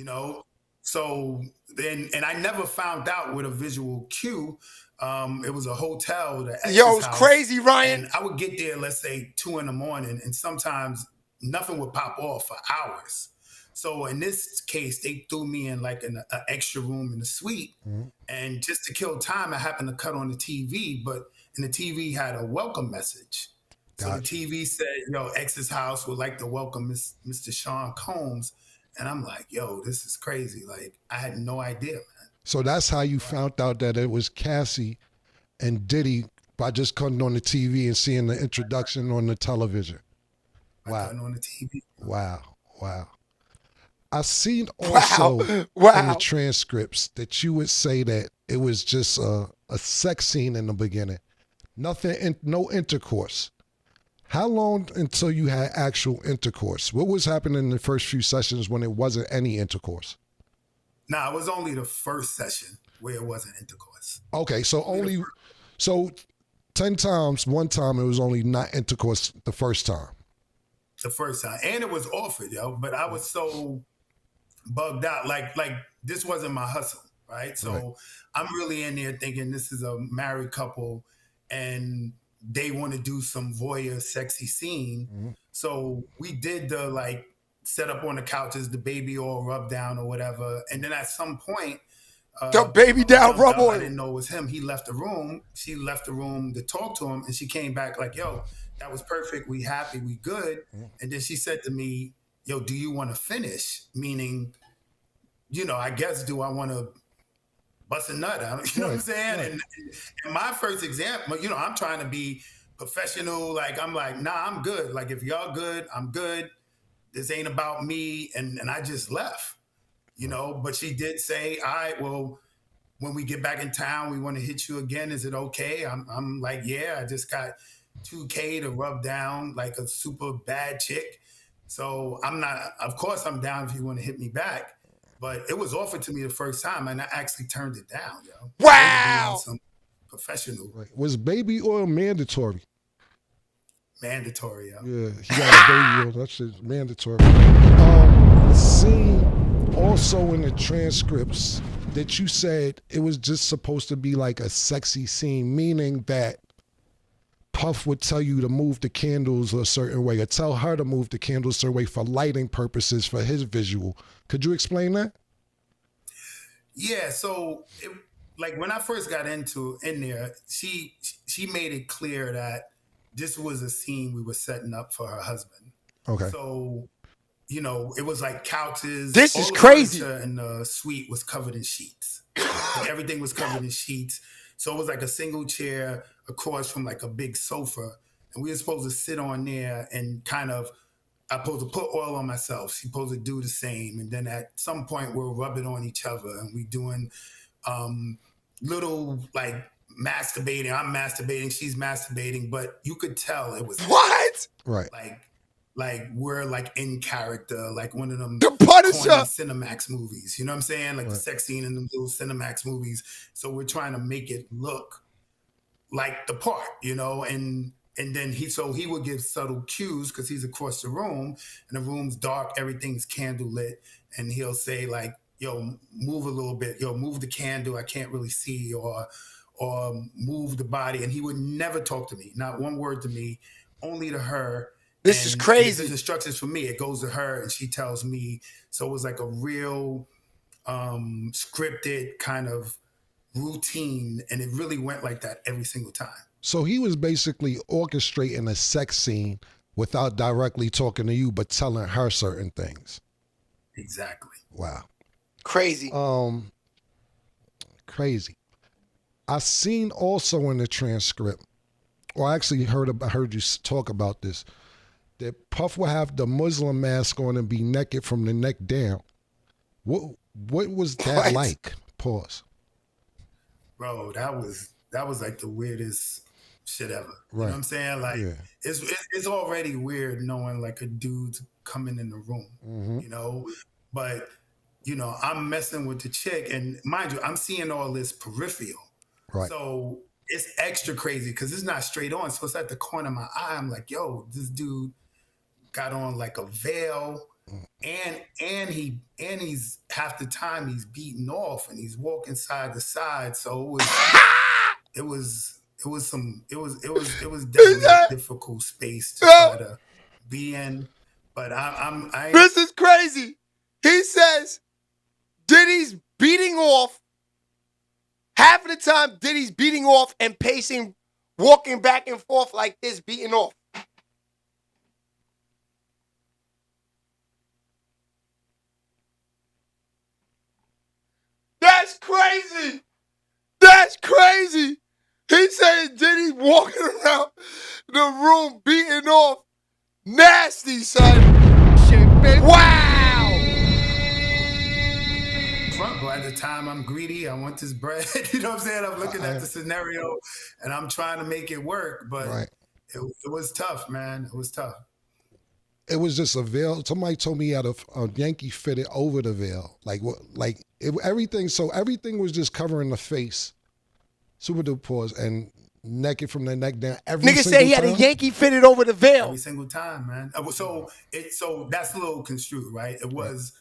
So then, and I never found out with a visual cue. It was a hotel. Yo, it's crazy, Ryan. And I would get there, let's say 2 a.m, and sometimes nothing would pop off for hours. So in this case, they threw me in like an extra room in the suite. Mm-hmm. And just to kill time, I happened to cut on the TV, but and the TV had a welcome message. Gotcha. So the TV said, yo, X's house would like to welcome Mr. Sean Combs. And I'm like, yo, this is crazy. Like, I had no idea, man. So that's how you found out that it was Cassie and Diddy by just cutting on the TV and seeing the introduction on the television. Wow. Cutting on the TV. Wow. I seen also in the transcripts that you would say that it was just a sex scene in the beginning. Nothing, no intercourse. How long until you had actual intercourse? What was happening in the first few sessions when it wasn't any intercourse? Nah, it was only the first session where it wasn't intercourse. Okay, so 10 times, one time it was only not intercourse the first time. The first time. And it was offered, yo, but I was so bugged out. Like this wasn't my hustle, right? So right. I'm really in there thinking this is a married couple and they want to do some voyeur sexy scene. Mm-hmm. So we did the like set up on the couches, the baby oil rub down or whatever. And then at some point, the baby down rub oil. I didn't know it was him. He left the room. She left the room to talk to him. And she came back like, yo, that was perfect. We happy. We good. Mm-hmm. And then she said to me, yo, do you want to finish? Meaning, I guess, do I want to bust a nut out? You know what I'm saying? Right. And my first example, I'm trying to be professional. Like, I'm like, nah, I'm good. Like, if y'all good, I'm good. This ain't about me. And I just left, but she did say, all right, well, when we get back in town, we want to hit you again. Is it okay? I'm like, yeah, I just got 2K to rub down like a super bad chick. So I'm not, of course I'm down if you want to hit me back. But it was offered to me the first time and I actually turned it down, yo. Wow. Some professional. Right. Was baby oil mandatory? Mandatory, yo. Yeah, he got a baby oil. That shit's mandatory. Seen also in the transcripts that you said it was just supposed to be like a sexy scene, meaning that Puff would tell you to move the candles a certain way or tell her to move the candles a certain way for lighting purposes for his visual. Could you explain that? Yeah, so like when I first got in there, she made it clear that this was a scene we were setting up for her husband. Okay. So, you know, it was like couches. This is crazy. And the suite was covered in sheets. Like everything was covered in sheets. So it was like a single chair across from like a big sofa. And we were supposed to sit on there and kind of, I'm supposed to put oil on myself. She's supposed to do the same. And then at some point we'll rub it on each other. And we doing little like masturbating. I'm masturbating, she's masturbating. But you could tell it was what? Right. Like we're like in character, like one of them The Punisher Cinemax movies. You know what I'm saying? Like the sex scene in them little Cinemax movies. So we're trying to make it look like the part, you know, and then he would give subtle cues because he's across the room and the room's dark, everything's candle lit, and he'll say like, yo, move a little bit, yo, move the candle, I can't really see, or move the body. And he would never talk to me, not one word to me, only to her. This is crazy. This is instructions for me. It goes to her and she tells me. So it was like a real scripted kind of routine, and it really went like that every single time. So he was basically orchestrating a sex scene without directly talking to you, but telling her certain things. Exactly. Wow. Crazy. Crazy. I seen also in the transcript, or I actually heard you talk about this, that Puff would have the Muslim mask on and be naked from the neck down. What was that like? Pause. Bro, that was like the weirdest shit ever. Right. You know what I'm saying? Like it's already weird knowing like a dude's coming in the room, you know? But, you know, I'm messing with the chick, and mind you, I'm seeing all this peripheral. Right. So it's extra crazy because it's not straight on. So it's at the corner of my eye. I'm like, yo, this dude got on like a veil, and he's half the time he's beating off and he's walking side to side. So it was definitely a difficult space to try to be in. But this is crazy. He says Diddy's beating off. Half of the time, Diddy's beating off and pacing, walking back and forth like this, beating off. That's crazy. That's crazy. He said Diddy's walking around the room beating off. Nasty, son. Shit, baby. Wow. But at the time, I'm greedy. I want this bread. You know what I'm saying? I'm looking at the scenario, and I'm trying to make it work. But it was tough, man. It was tough. It was just a veil. Somebody told me he had a Yankee fitted over the veil. Everything. So everything was just covering the face. Super duper pause and naked from the neck down. Nigga said he had a Yankee fitted over the veil. Every single time, man. So that's a little construed, right? It was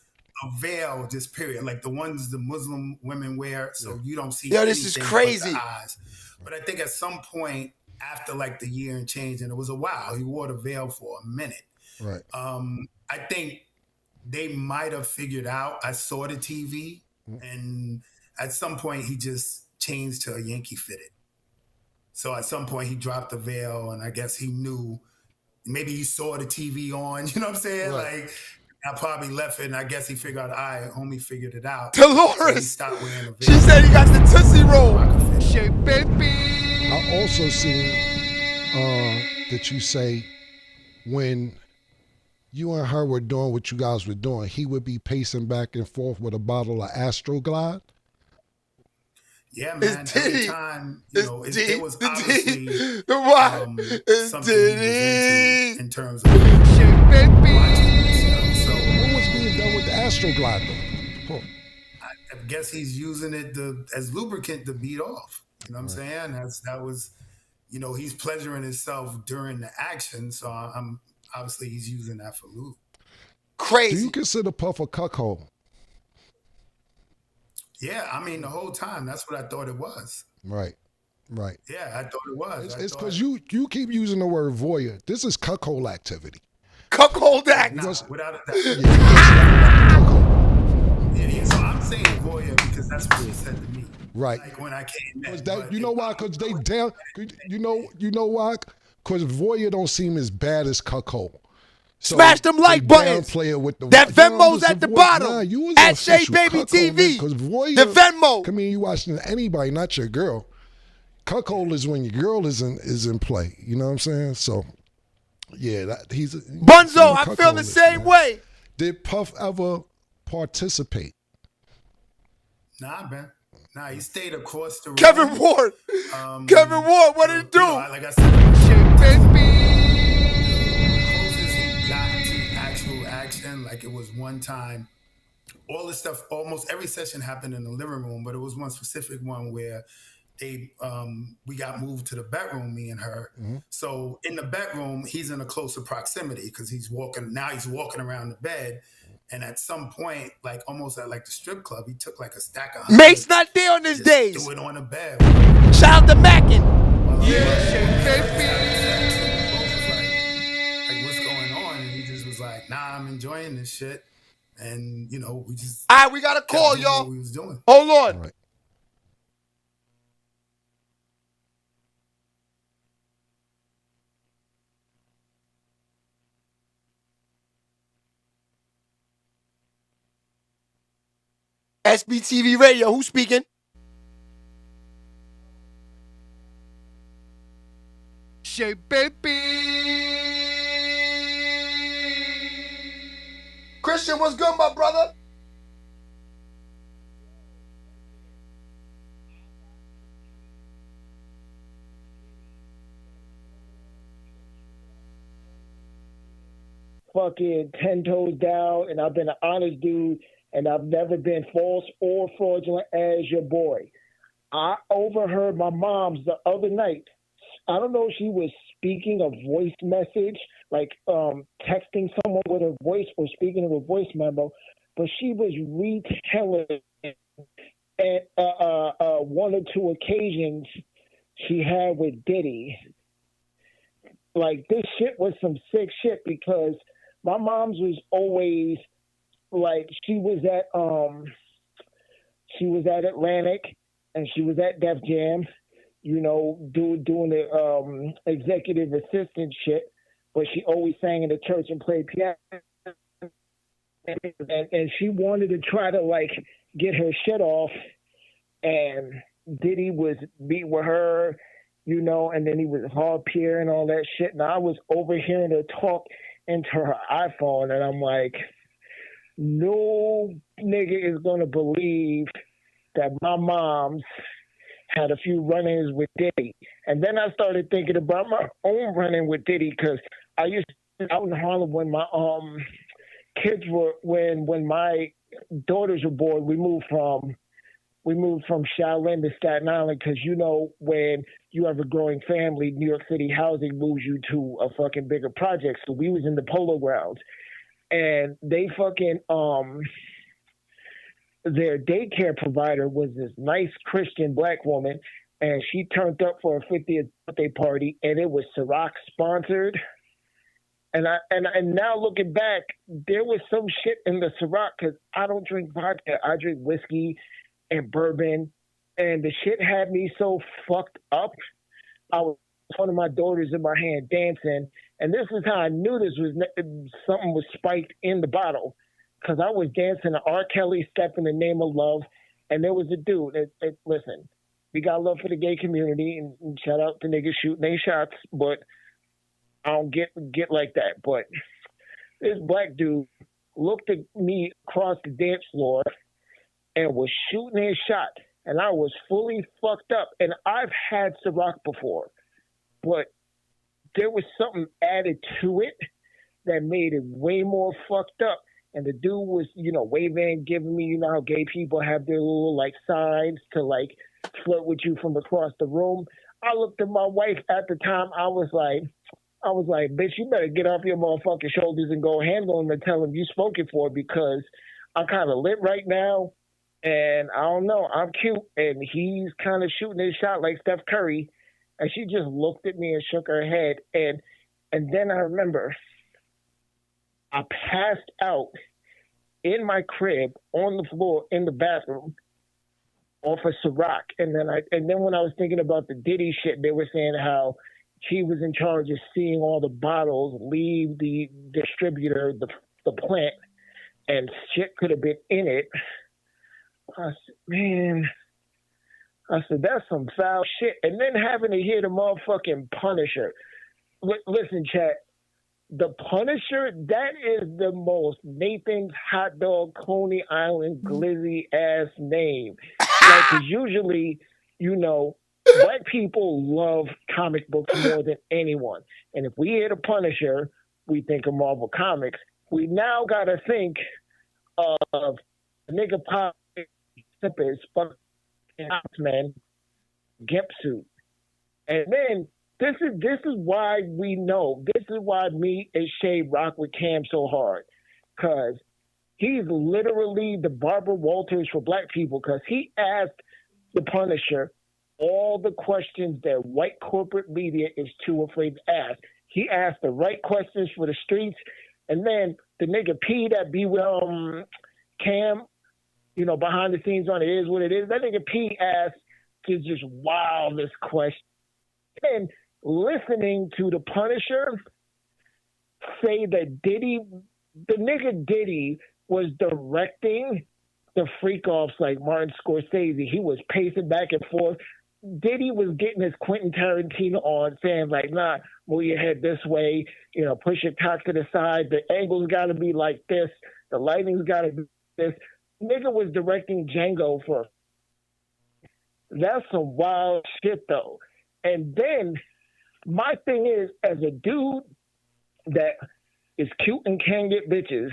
a veil, just period. Like the ones the Muslim women wear, so you don't see. Yo, this is crazy. But the eyes. But I think at some point after like the year and change, and it was a while, he wore the veil for a minute. Right. I think they might have figured out. I saw the TV, and at some point he just changed to a Yankee fitted. So at some point he dropped the veil, and I guess he knew. Maybe he saw the TV on. You know what I'm saying? Right. Like I probably left it, and I guess he figured out. Homie figured it out. Dolores. So he stopped wearing the veil. She said he got the Tootsie Roll. Shit, baby. I also seen that you say when you and her were doing what you guys were doing, he would be pacing back and forth with a bottle of Astroglide. Yeah, It's man. Every Diddy. time, It's it was the obviously the what? It's something he was into Diddy. in terms of watching this, So What was being done with the Astroglide though? Huh. I guess he's using it as lubricant to beat off. You know what I'm saying? That was, he's pleasuring himself during the action. So I'm obviously he's using that for lube. Crazy. Do you consider Puff a cuckold? Yeah, I mean the whole time that's what I thought it was. Right. Yeah, I thought it was. It's because you keep using the word voyeur. This is cuckold activity. Cuckold act. Without a doubt. Yeah, so I'm saying voyeur because that's what he said to me. Right. Like when I came in. You know why? Because they down. You know why? Because voyeur don't seem as bad as cuckold. So smash them like buttons. Play it with the that Venmo's at the bottom. Nah, you was at Shay Baby TV. Because voyeur, the Venmo. I mean, you watching anybody, not your girl. Cuckold is when your girl is in play. You know what I'm saying? So, yeah, he's Bunzo. I feel the same way. Did Puff ever participate? Nah, man. Nah, he stayed across the room. Kevin Ward. Kevin Ward, what did he do? Like I said, closest he got to actual action. Like it was one time. All this stuff, almost every session happened in the living room, but it was one specific one where we got moved to the bedroom, me and her. Mm-hmm. So in the bedroom, he's in a closer proximity because he's walking around the bed. And at some point, like almost at like the strip club, he took like a stack of Mate's not there on his days. Threw it on the bed. Shout out to Mackin. Like what's going on? And he just was like, nah, I'm enjoying this shit. And we just all right, we got a call, y'all. What we was doing. Hold on. Right. SBTV Radio, who's speaking? Shay Baby. Christian, what's good, my brother? Fucking 10 toes down, and I've been an honest dude, and I've never been false or fraudulent as your boy. I overheard my mom's the other night. I don't know if she was speaking a voice message, like texting someone with her voice or speaking of a voice memo, but she was retelling at one or two occasions she had with Diddy. Like, this shit was some sick shit because my mom's was always like, she was at Atlantic and she was at Def Jam, doing the executive assistant shit, but she always sang in the church and played piano. And she wanted to try to like get her shit off, and Diddy was meet with her, and then he was hard peer and all that shit. And I was overhearing her talk into her iPhone, and I'm like, no nigga is gonna believe that my mom's had a few run-ins with Diddy. And then I started thinking about my own run-in with Diddy because I was in Harlem when my kids were when my daughters were born. We moved from Shaolin to Staten Island because when you have a growing family, New York City housing moves you to a fucking bigger project. So we was in the Polo Grounds, and they fucking their daycare provider was this nice Christian black woman, and she turned up for a 50th birthday party, and it was Ciroc sponsored. And now looking back, there was some shit in the Ciroc because I don't drink vodka. I drink whiskey and bourbon, and the shit had me so fucked up. I was one of my daughters in my hand dancing, and this is how I knew this was something was spiked in the bottle. Because I was dancing to R. Kelly, Step in the Name of Love, and there was a dude. Listen, we got love for the gay community, and shout out to niggas shooting their shots, but I don't get like that. But this black dude looked at me across the dance floor and was shooting his shot. and I was fully fucked up. And I've had Ciroc before, but there was something added to it that made it way more fucked up. And the dude was, waving, giving me, how gay people have their little like signs to like flirt with you from across the room. I looked at my wife at the time. I was like, bitch, you better get off your motherfucking shoulders and go handle him and tell him you spoke it for, because I'm kind of lit right now. And I don't know, I'm cute. And he's kind of shooting his shot like Steph Curry. And she just looked at me and shook her head. And then I remember I passed out in my crib on the floor in the bathroom off of Ciroc. And then when I was thinking about the Diddy shit, they were saying how he was in charge of seeing all the bottles leave the distributor, the plant, and shit could have been in it. I said, man, that's some foul shit. And then having to hear the motherfucking Punisher. Listen, chat. The Punisher, that is the most Nathan's hot dog, Coney Island, glizzy ass name. Like, 'cause usually, black people love comic books more than anyone. And if we hear the Punisher, we think of Marvel Comics. We now got to think of nigga pop sippers, fucking man, Gimp suit. And then this is why we know. This is why me and Shay rock with Cam so hard. Because he's literally the Barbara Walters for black people, because he asked the Punisher all the questions that white corporate media is too afraid to ask. He asked the right questions for the streets. And then the nigga P that be with Cam, behind the scenes on It Is What It Is, that nigga P asked to just wildest question. And listening to the Punisher say that the nigga Diddy was directing the freak-offs like Martin Scorsese. He was pacing back and forth. Diddy was getting his Quentin Tarantino on, saying like, nah, move your head this way, push your cock to the side. The angle's got to be like this. The lighting's got to be this. Nigga was directing Django for. That's some wild shit, though. And then my thing is, as a dude that is cute and can get bitches,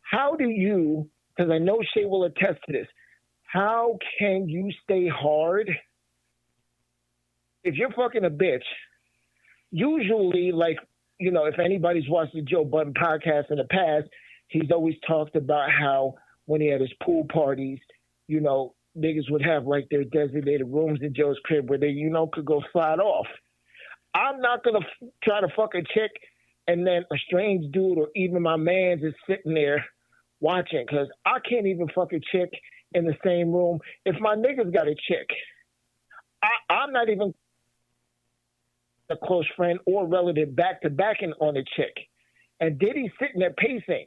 how do you, because I know Shay will attest to this, how can you stay hard if you're fucking a bitch? Usually, like, if anybody's watched the Joe Budden podcast in the past, he's always talked about how when he had his pool parties, niggas would have like their designated rooms in Joe's crib where they, could go slide off. I'm not going to try to fuck a chick and then a strange dude or even my man's is sitting there watching, because I can't even fuck a chick in the same room. If my nigga's got a chick, I'm not even a close friend or relative back-to-backing on a chick. And Diddy's sitting there pacing.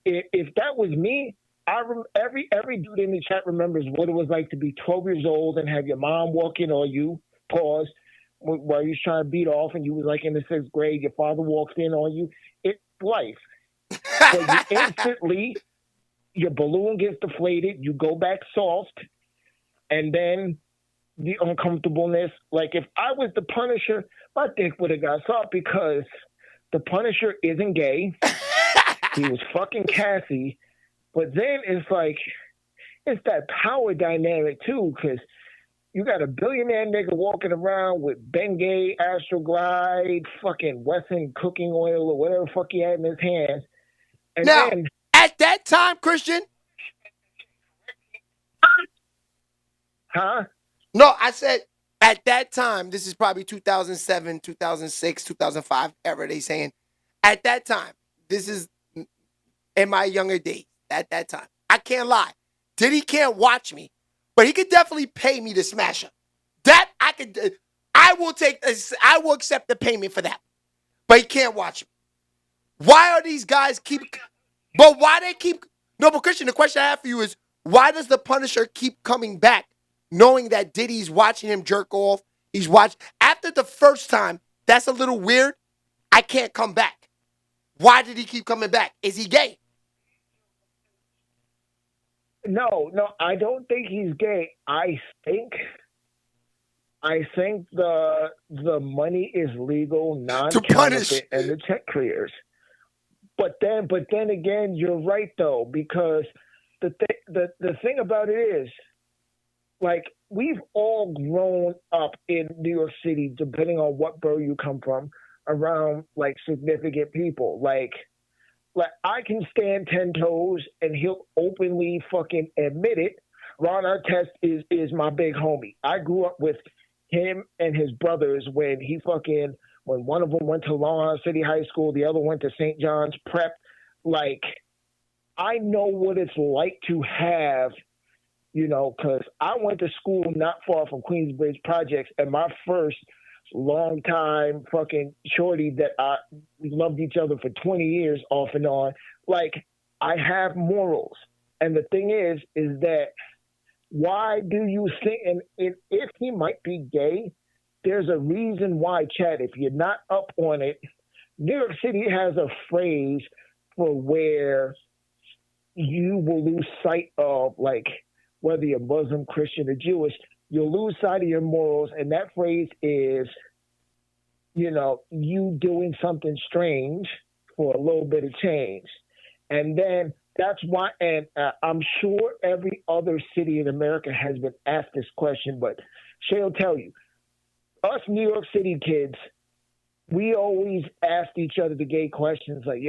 If that was me, every dude in the chat remembers what it was like to be 12 years old and have your mom walk in on you, pause, while you was trying to beat off and you was like in the 6th grade, your father walks in on you. It's life. But you instantly, your balloon gets deflated, you go back soft, and then the uncomfortableness. Like, if I was the Punisher, my dick would have got soft, because the Punisher isn't gay. He was fucking Cassie. But then it's like, it's that power dynamic too, because you got a billionaire nigga walking around with Bengay, Astroglide, fucking Wesson cooking oil or whatever the fuck he had in his hands. And now, then, at that time, Christian. Huh? No, I said at that time, this is probably 2007, 2006, 2005 era, they saying. At that time, this is in my younger days, at that time. I can't lie. Diddy can't watch me, but he could definitely pay me to smash her. That I could, I will accept the payment for that. But he can't watch me. Why are these guys but Christian, the question I have for you is, why does the Punisher keep coming back knowing that Diddy's watching him jerk off? After the first time, that's a little weird. I can't come back. Why did he keep coming back? Is he gay? No, I don't think he's gay. I think the money is legal, To punish. non-counterfeit, and the check clears. But then again, you're right though, because the thing about it is, like, we've all grown up in New York City, depending on what borough you come from, around like significant people. Like I can stand 10 toes, and he'll openly fucking admit it. Ron Artest is my big homie. I grew up with him and his brothers when one of them went to Long Island City High School, the other went to St. John's Prep. Like, I know what it's like to have, because I went to school not far from Queensbridge Projects, and my first long time fucking shorty that we loved each other for 20 years off and on. Like, I have morals. And the thing is that why do you think, and if he might be gay, there's a reason why, Chad, if you're not up on it, New York City has a phrase for where you will lose sight of, like, whether you're Muslim, Christian, or Jewish, you'll lose sight of your morals. And that phrase is, you doing something strange for a little bit of change. And then that's why, and I'm sure every other city in America has been asked this question, but Shay'll tell you, us New York City kids, we always asked each other the gay questions like,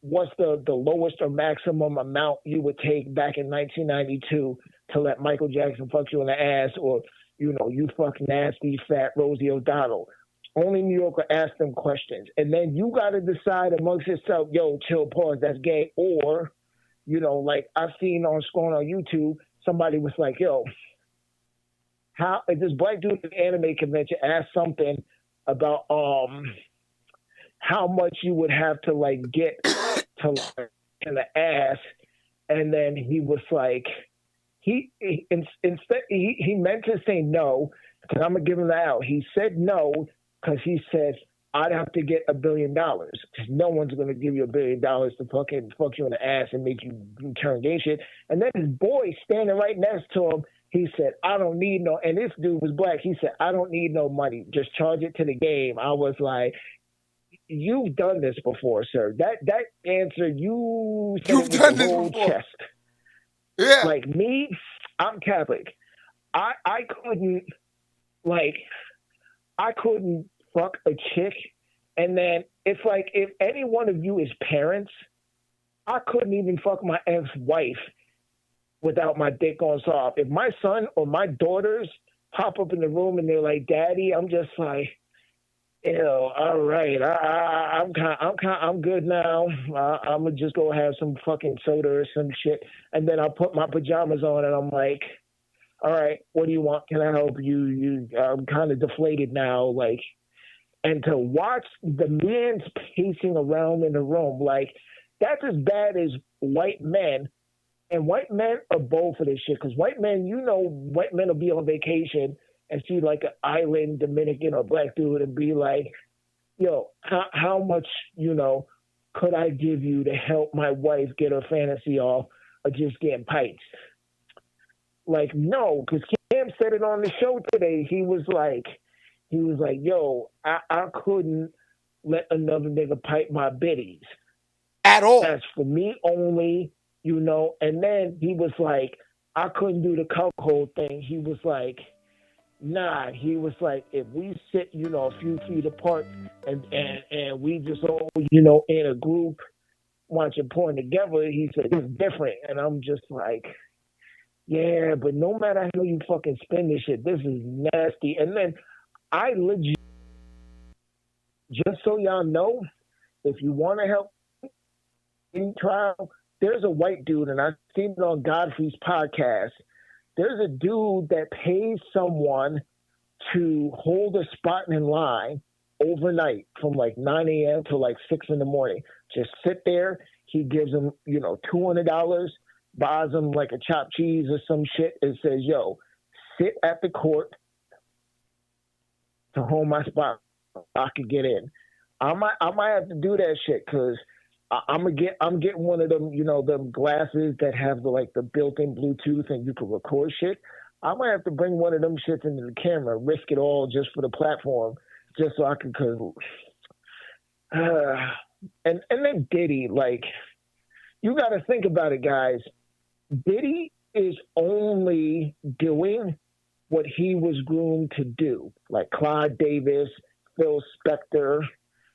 what's the lowest or maximum amount you would take back in 1992 to let Michael Jackson fuck you in the ass, or, you fuck nasty, fat Rosie O'Donnell. Only New Yorker ask them questions. And then you got to decide amongst yourself, chill, pause, that's gay. Or, like I've seen scrolling on YouTube, somebody was like, how this black dude at the anime convention asked something about how much you would have to like get to like, in the ass, and then he was like, he meant to say no, because I'm gonna give him that out. He said no because he said, I'd have to get $1 billion, because no one's going to give you $1 billion to fucking fuck you in the ass and make you turn gay shit. And then his boy standing right next to him, he said, I don't need no, and this dude was black. He said, I don't need no money. Just charge it to the game. I was like, you've done this before, sir. That answer, you've done this before. Chest. Yeah. Like me, I'm Catholic. I couldn't fuck a chick, and then it's like, if any one of you is parents, I couldn't even fuck my ex-wife without my dick going soft. If my son or my daughters pop up in the room and they're like, Daddy, I'm just like, all right, I'm good now. I'm gonna just go have some fucking soda or some shit, and then I'll put my pajamas on and I'm like, all right, what do you want? Can I help you? I'm kind of deflated now, like. And to watch the man's pacing around in the room, like, that's as bad as white men. And white men are bold for this shit, because white men will be on vacation and see like an island Dominican or black dude and be like, how much, could I give you to help my wife get her fantasy off of just getting pipes? Like, no, because Cam said it on the show today. He was like, I couldn't let another nigga pipe my biddies. At all. That's for me only, And then he was like, I couldn't do the cuckold thing. He was like, nah. He was like, if we sit, a few feet apart and we just all, in a group watching porn together, he said, it's different. And I'm just like, yeah, but no matter how you fucking spin this shit, this is nasty. And then I legit, just so y'all know, if you want to help in trial, there's a white dude, and I've seen it on Godfrey's podcast. There's a dude that pays someone to hold a spot in line overnight from like 9 a.m. to like 6 in the morning. Just sit there. He gives them, $200, buys them like a chopped cheese or some shit, and says, sit at the court to hold my spot. I could get in. I might have to do that shit, because I'm getting one of them, them glasses that have the built-in Bluetooth and you can record shit. I might have to bring one of them shits into the camera, risk it all just for the platform, just so I can. And then Diddy, you got to think about it, guys. Diddy is only doing what he was groomed to do, like Clyde Davis, Phil Spector,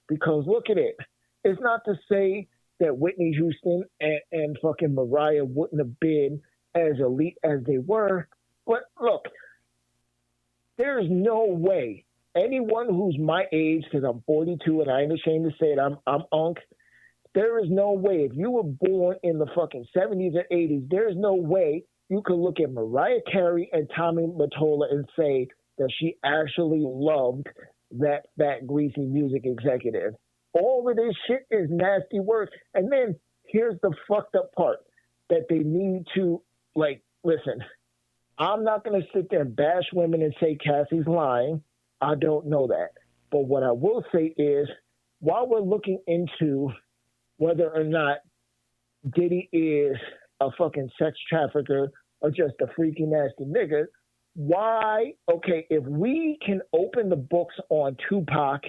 because look at it. It's not to say that Whitney Houston and fucking Mariah wouldn't have been as elite as they were, but look, there's no way anyone who's my age, because I'm 42 and I ain't ashamed to say it, I'm unk. There is no way, if you were born in the fucking 70s or 80s, there is no way you could look at Mariah Carey and Tommy Mottola and say that she actually loved that fat, greasy music executive. All of this shit is nasty work. And then here's the fucked up part, that they need to, listen, I'm not going to sit there and bash women and say Cassie's lying. I don't know that. But what I will say is, while we're looking into whether or not Diddy is a fucking sex trafficker or just a freaky, nasty nigga, why, okay, if we can open the books on Tupac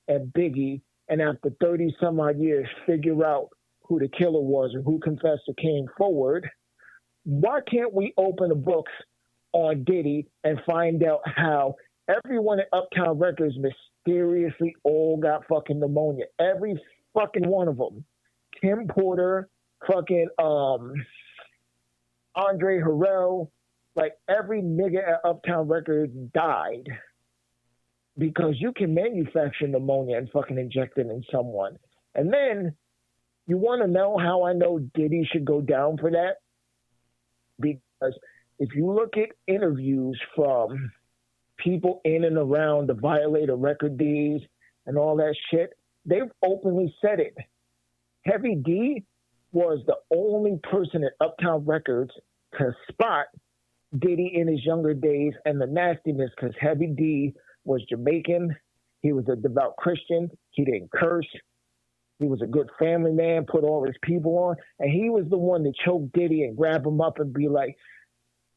and Biggie and after 30 some odd years figure out who the killer was or who confessed or came forward, why can't we open the books on Diddy and find out how everyone at Uptown Records mysteriously all got fucking pneumonia? Every fucking one of them. Kim Porter, fucking Andre Harrell, every nigga at Uptown Records died because you can manufacture pneumonia and fucking inject it in someone. And then you want to know how I know Diddy should go down for that? Because if you look at interviews from people in and around the Violator record deals and all that shit, they've openly said it. Heavy D was the only person at Uptown Records to spot Diddy in his younger days and the nastiness, because Heavy D was Jamaican. He was a devout Christian. He didn't curse. He was a good family man, put all his people on. And he was the one that choked Diddy and grab him up and be like,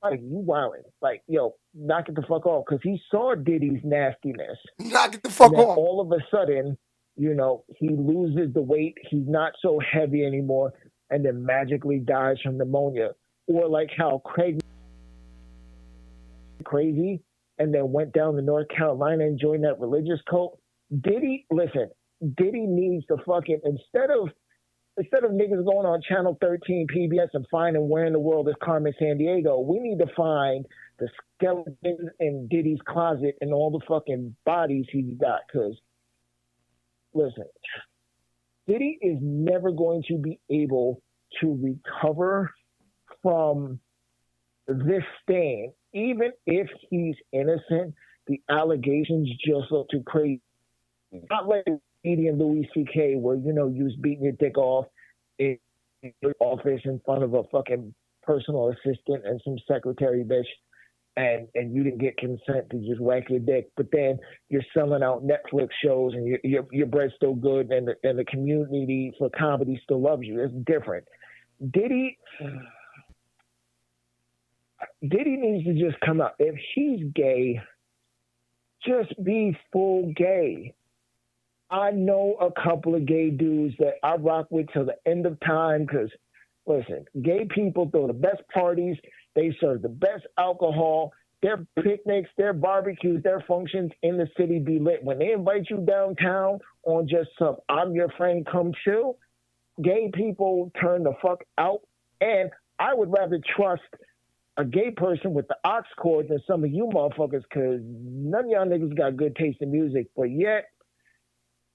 you wildin'. Yo, knock it the fuck off. Because he saw Diddy's nastiness. Knock it the fuck off. All of a sudden, he loses the weight. He's not so heavy anymore. And then magically dies from pneumonia. Or how crazy and then went down to North Carolina and joined that religious cult. Diddy needs to fucking, instead of niggas going on Channel 13 PBS and finding where in the world is Carmen Sandiego, we need to find the skeletons in Diddy's closet and all the fucking bodies he's got. Because, listen, Diddy is never going to be able to recover from this stain. Even if he's innocent, the allegations just look too crazy. Not like comedian Louis C.K. where, you was beating your dick off in your office in front of a fucking personal assistant and some secretary bitch, and you didn't get consent to just whack your dick. But then you're selling out Netflix shows and your bread's still good and the community for comedy still loves you. It's different. Diddy needs to just come out. If he's gay, just be full gay. I know a couple of gay dudes that I rock with till the end of time because, listen, gay people throw the best parties. They serve the best alcohol. Their picnics, their barbecues, their functions in the city be lit. When they invite you downtown on just some I'm your friend, come chill, gay people turn the fuck out. And I would rather trust a gay person with the aux cord than some of you motherfuckers, because none of y'all niggas got good taste in music, but yet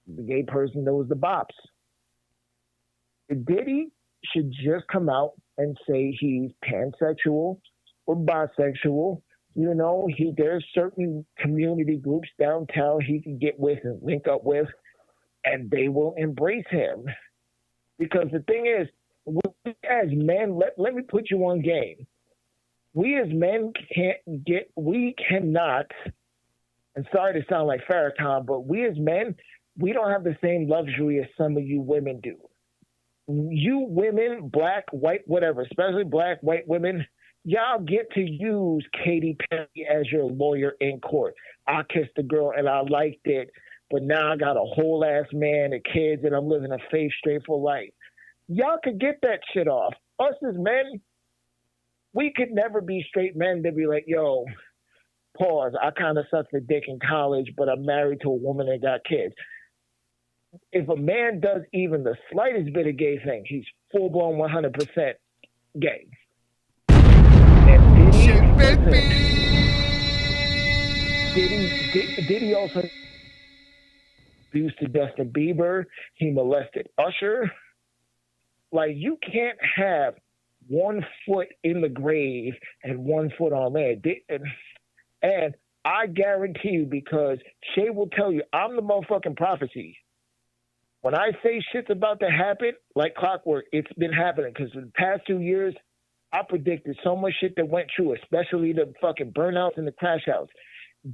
the gay person knows the bops. Diddy should just come out and say he's pansexual or bisexual. There's certain community groups downtown he can get with and link up with, and they will embrace him. Because the thing is, we as men, let me put you on game. We as men cannot, and sorry to sound like Farrakhan, but we as men, we don't have the same luxury as some of you women do. you women, black, white, whatever, especially black, white women, y'all get to use Katy Perry as your lawyer in court. I kissed the girl and I liked it, but now I got a whole ass man and kids and I'm living a safe, straightforward life. Y'all could get that shit off. Us as men, we could never be straight men to be like, yo, pause, I kind of sucked a dick in college, but I'm married to a woman and got kids. If a man does even the slightest bit of gay thing, he's full-blown 100% gay. And Diddy also abused to Justin Bieber. He molested Usher. Like, you can't have 1 foot in the grave and 1 foot on land. And I guarantee you, because Shay will tell you, I'm the motherfucking prophecy. When I say shit's about to happen, like clockwork, it's been happening. Because in the past 2 years, I predicted so much shit that went true, especially the fucking burnouts and the crash outs.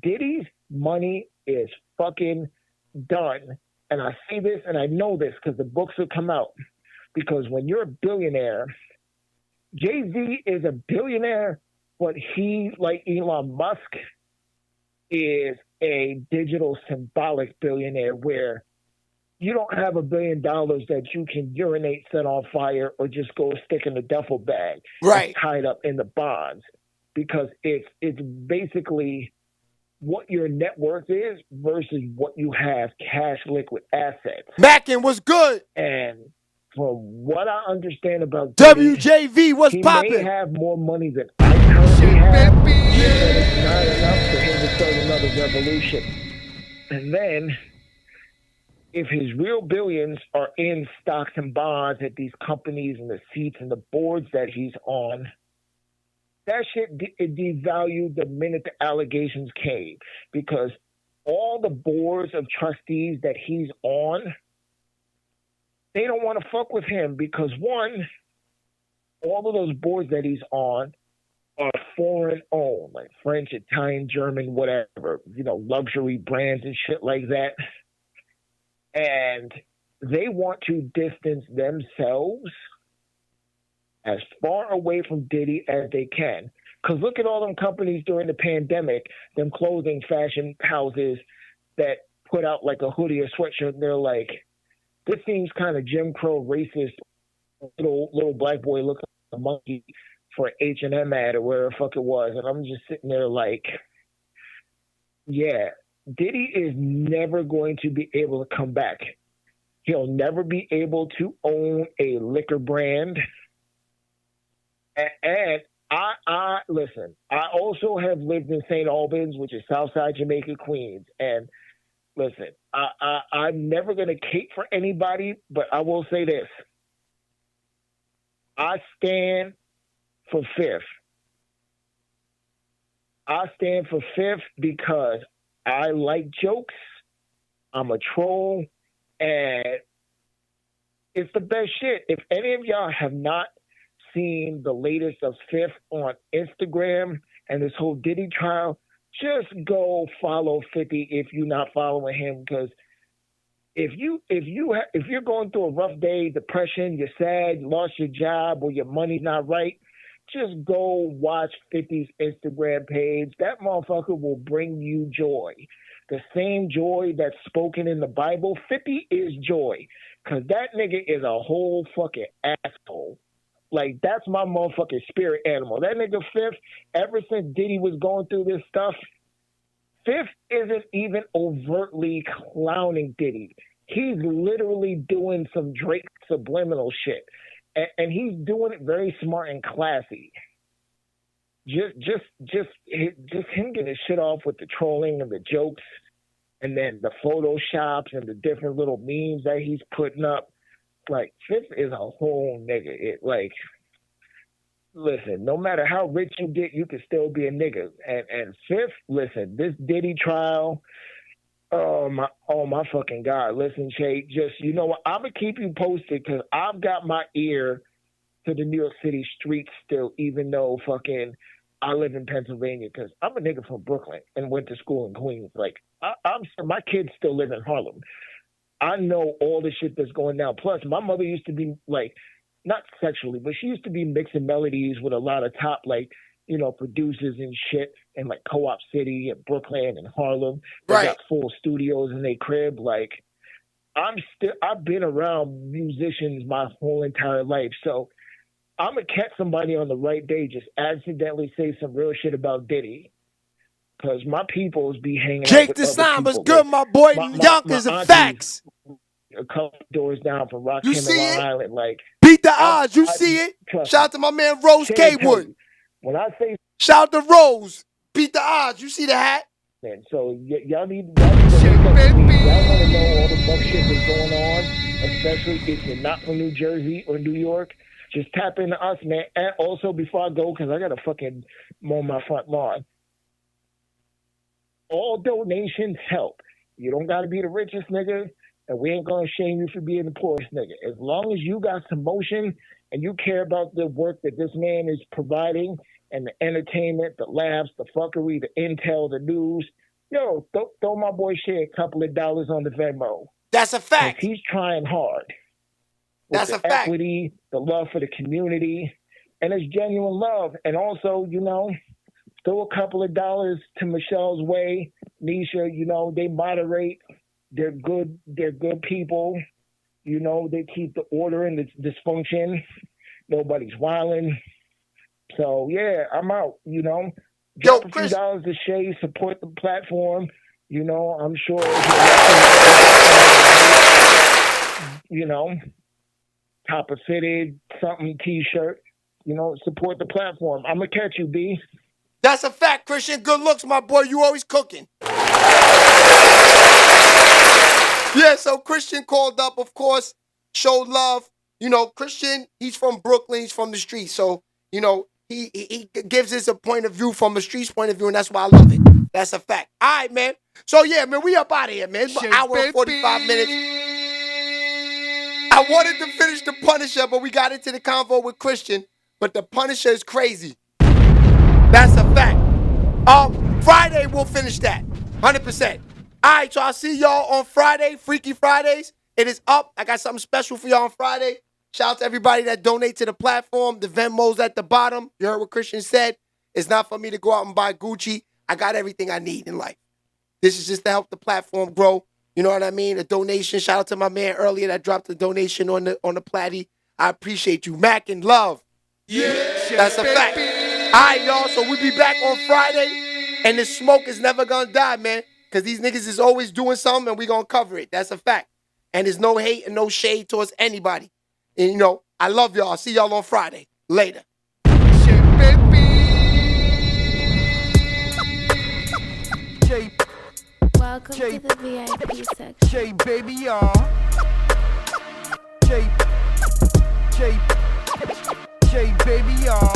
Diddy's money is fucking done. And I say this and I know this because the books will come out. Because when you're a billionaire, Jay-Z is a billionaire, but he, like Elon Musk, is a digital symbolic billionaire where you don't have $1 billion that you can urinate, set on fire, or just go stick in a duffel bag, right, tied up in the bonds, because it's basically what your net worth is versus what you have cash liquid assets. Mackin was good. And from what I understand about Diddy, WJV was popping. He may have more money than I currently have, but it's not enough for him to start another revolution. And then, if his real billions are in stocks and bonds at these companies and the seats and the boards that he's on, that shit devalued the minute the allegations came, because all the boards of trustees that he's on, they don't want to fuck with him because, one, all of those boards that he's on are foreign owned, like French, Italian, German, whatever, luxury brands and shit like that. And they want to distance themselves as far away from Diddy as they can. Because look at all them companies during the pandemic, them clothing fashion houses that put out like a hoodie or sweatshirt, and they're like, this seems kind of Jim Crow racist. Little black boy looking like a monkey for an H&M ad or whatever the fuck it was. And I'm just sitting there like, yeah, Diddy is never going to be able to come back. He'll never be able to own a liquor brand. And I listen, I also have lived in St. Albans, which is Southside Jamaica, Queens. And listen, I'm never going to cape for anybody, but I will say this. I stand for Fifth. I stand for Fifth because I like jokes. I'm a troll. And it's the best shit. If any of y'all have not seen the latest of Fifth on Instagram and this whole Diddy trial, just go follow 50 if you're not following him, because if you're going through a rough day, depression, you're sad, you lost your job, or your money's not right, just go watch 50's Instagram page. That motherfucker will bring you joy. The same joy that's spoken in the Bible. 50 is joy, because that nigga is a whole fucking asshole. Like, that's my motherfucking spirit animal. That nigga Fifth, ever since Diddy was going through this stuff, Fifth isn't even overtly clowning Diddy. He's literally doing some Drake subliminal shit. And he's doing it very smart and classy. Just him getting his shit off with the trolling and the jokes and then the photoshops and the different little memes that he's putting up. Like, Fifth is a whole nigga. Listen, no matter how rich you get, you can still be a nigga. And Fifth, listen, this Diddy trial, oh my fucking God. Listen, Shay, just, you know what? I'm going to keep you posted, because I've got my ear to the New York City streets still, even though fucking I live in Pennsylvania, because I'm a nigga from Brooklyn and went to school in Queens. Like, my kids still live in Harlem. I know all the shit that's going down. Plus, my mother used to be like, not sexually, but she used to be mixing melodies with a lot of top, like, you know, producers and shit in like Co-op City and Brooklyn and Harlem. They got full studios in their crib. Like, I've been around musicians my whole entire life. So I'm going to catch somebody on the right day, just accidentally say some real shit about Diddy. Because my peoples be hanging Jake out the with Slime was people. good, my boy. Yonkers my and facts. A couple doors down from Rock You Hammond, see Long it? Island. Like, Beat the odds. You see it? trust Shout out to my man Rose Can't tell Kwood. you. When I say Shout out to Rose. Beat the odds. You see the hat? man, so y'all need to look up to me. Y'all want to know all the fuck shit that's going on, especially if you're not from New Jersey or New York. Just tap into us, man. And also, before I go, because I got to fucking mow my front lawn, all donations help. You don't got to be the richest nigga, and we ain't going to shame you for being the poorest nigga. As long as you got some motion and you care about the work that this man is providing and the entertainment, the laughs, the fuckery, the intel, the news, yo, throw my boy Shay a couple of dollars on the Venmo. That's a fact. He's trying hard. That's a fact. Equity, the love for the community, and it's genuine love. And also, you know, throw a couple of dollars to Michelle's way. Nisha, you know, they moderate. They're good people. You know, they keep the order and the dysfunction. Nobody's wilding. So, yeah, I'm out, you know. Drop a few dollars to Shay, support the platform. You know, I'm sure, you know, copper fitted, something, t-shirt, you know, support the platform. I'm going to catch you, B. That's a fact, Christian. Good looks, my boy. You always cooking. Yeah, so Christian called up, of course, showed love. You know, Christian, he's from Brooklyn. He's from the streets. So, you know, he gives us a point of view from a streets point of view, and that's why I love it. That's a fact. All right, man. So, yeah, man, we up out of here, man. It's an hour and 45 minutes. I wanted to finish the Punisher, but we got into the convo with Christian. But the Punisher is crazy. That's a fact. Friday, we'll finish that. 100%. All right, so I'll see y'all on Friday, Freaky Fridays. It is up. I got something special for y'all on Friday. Shout out to everybody that donate to the platform. The Venmo's at the bottom. You heard what Christian said. It's not for me to go out and buy Gucci. I got everything I need in life. This is just to help the platform grow. You know what I mean? A donation. Shout out to my man earlier that dropped a donation on the Platty. I appreciate you. Mac and love. Yeah. That's a fact. All right, y'all. So we'll be back on Friday. And the smoke is never going to die, man. Because these niggas is always doing something and we going to cover it. That's a fact. And there's no hate and no shade towards anybody. And, you know, I love y'all. See y'all on Friday. Later. Welcome to the VIP section. J baby y'all. J baby y'all.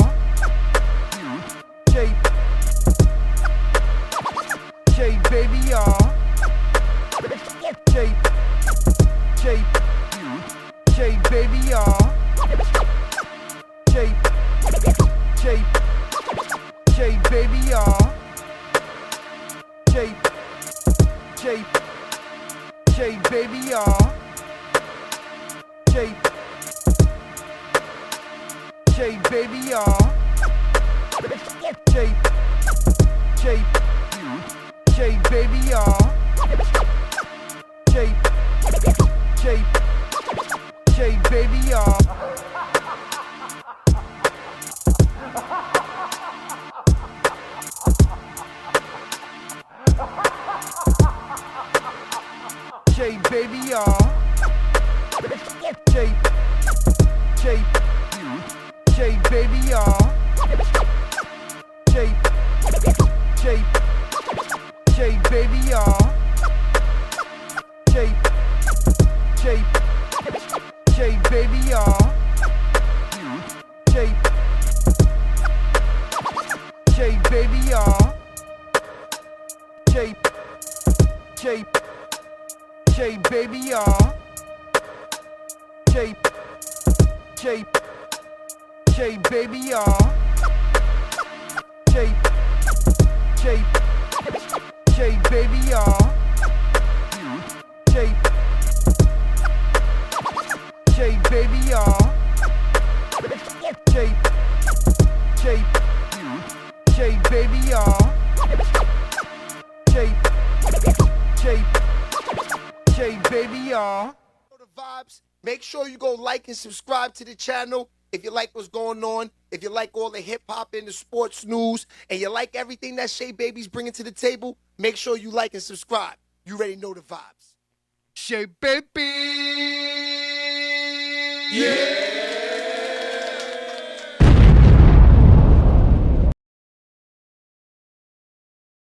J baby y'all. J baby y'all. J baby y'all. J baby y'all. J baby y'all. J baby y'all. J baby y'all. J baby y'all. J baby y'all. J baby y'all. J baby y'all. J baby y'all. J baby y'all. J baby y'all. J baby y'all. J baby, y'all. J, baby, y'all. The vibes. Make sure you go like and subscribe to the channel if you like what's going on, if you like all the hip-hop and the sports news, and you like everything that Shay Baby's bringing to the table. Make sure you like and subscribe. You already know the vibes. Shay Baby. Yeah.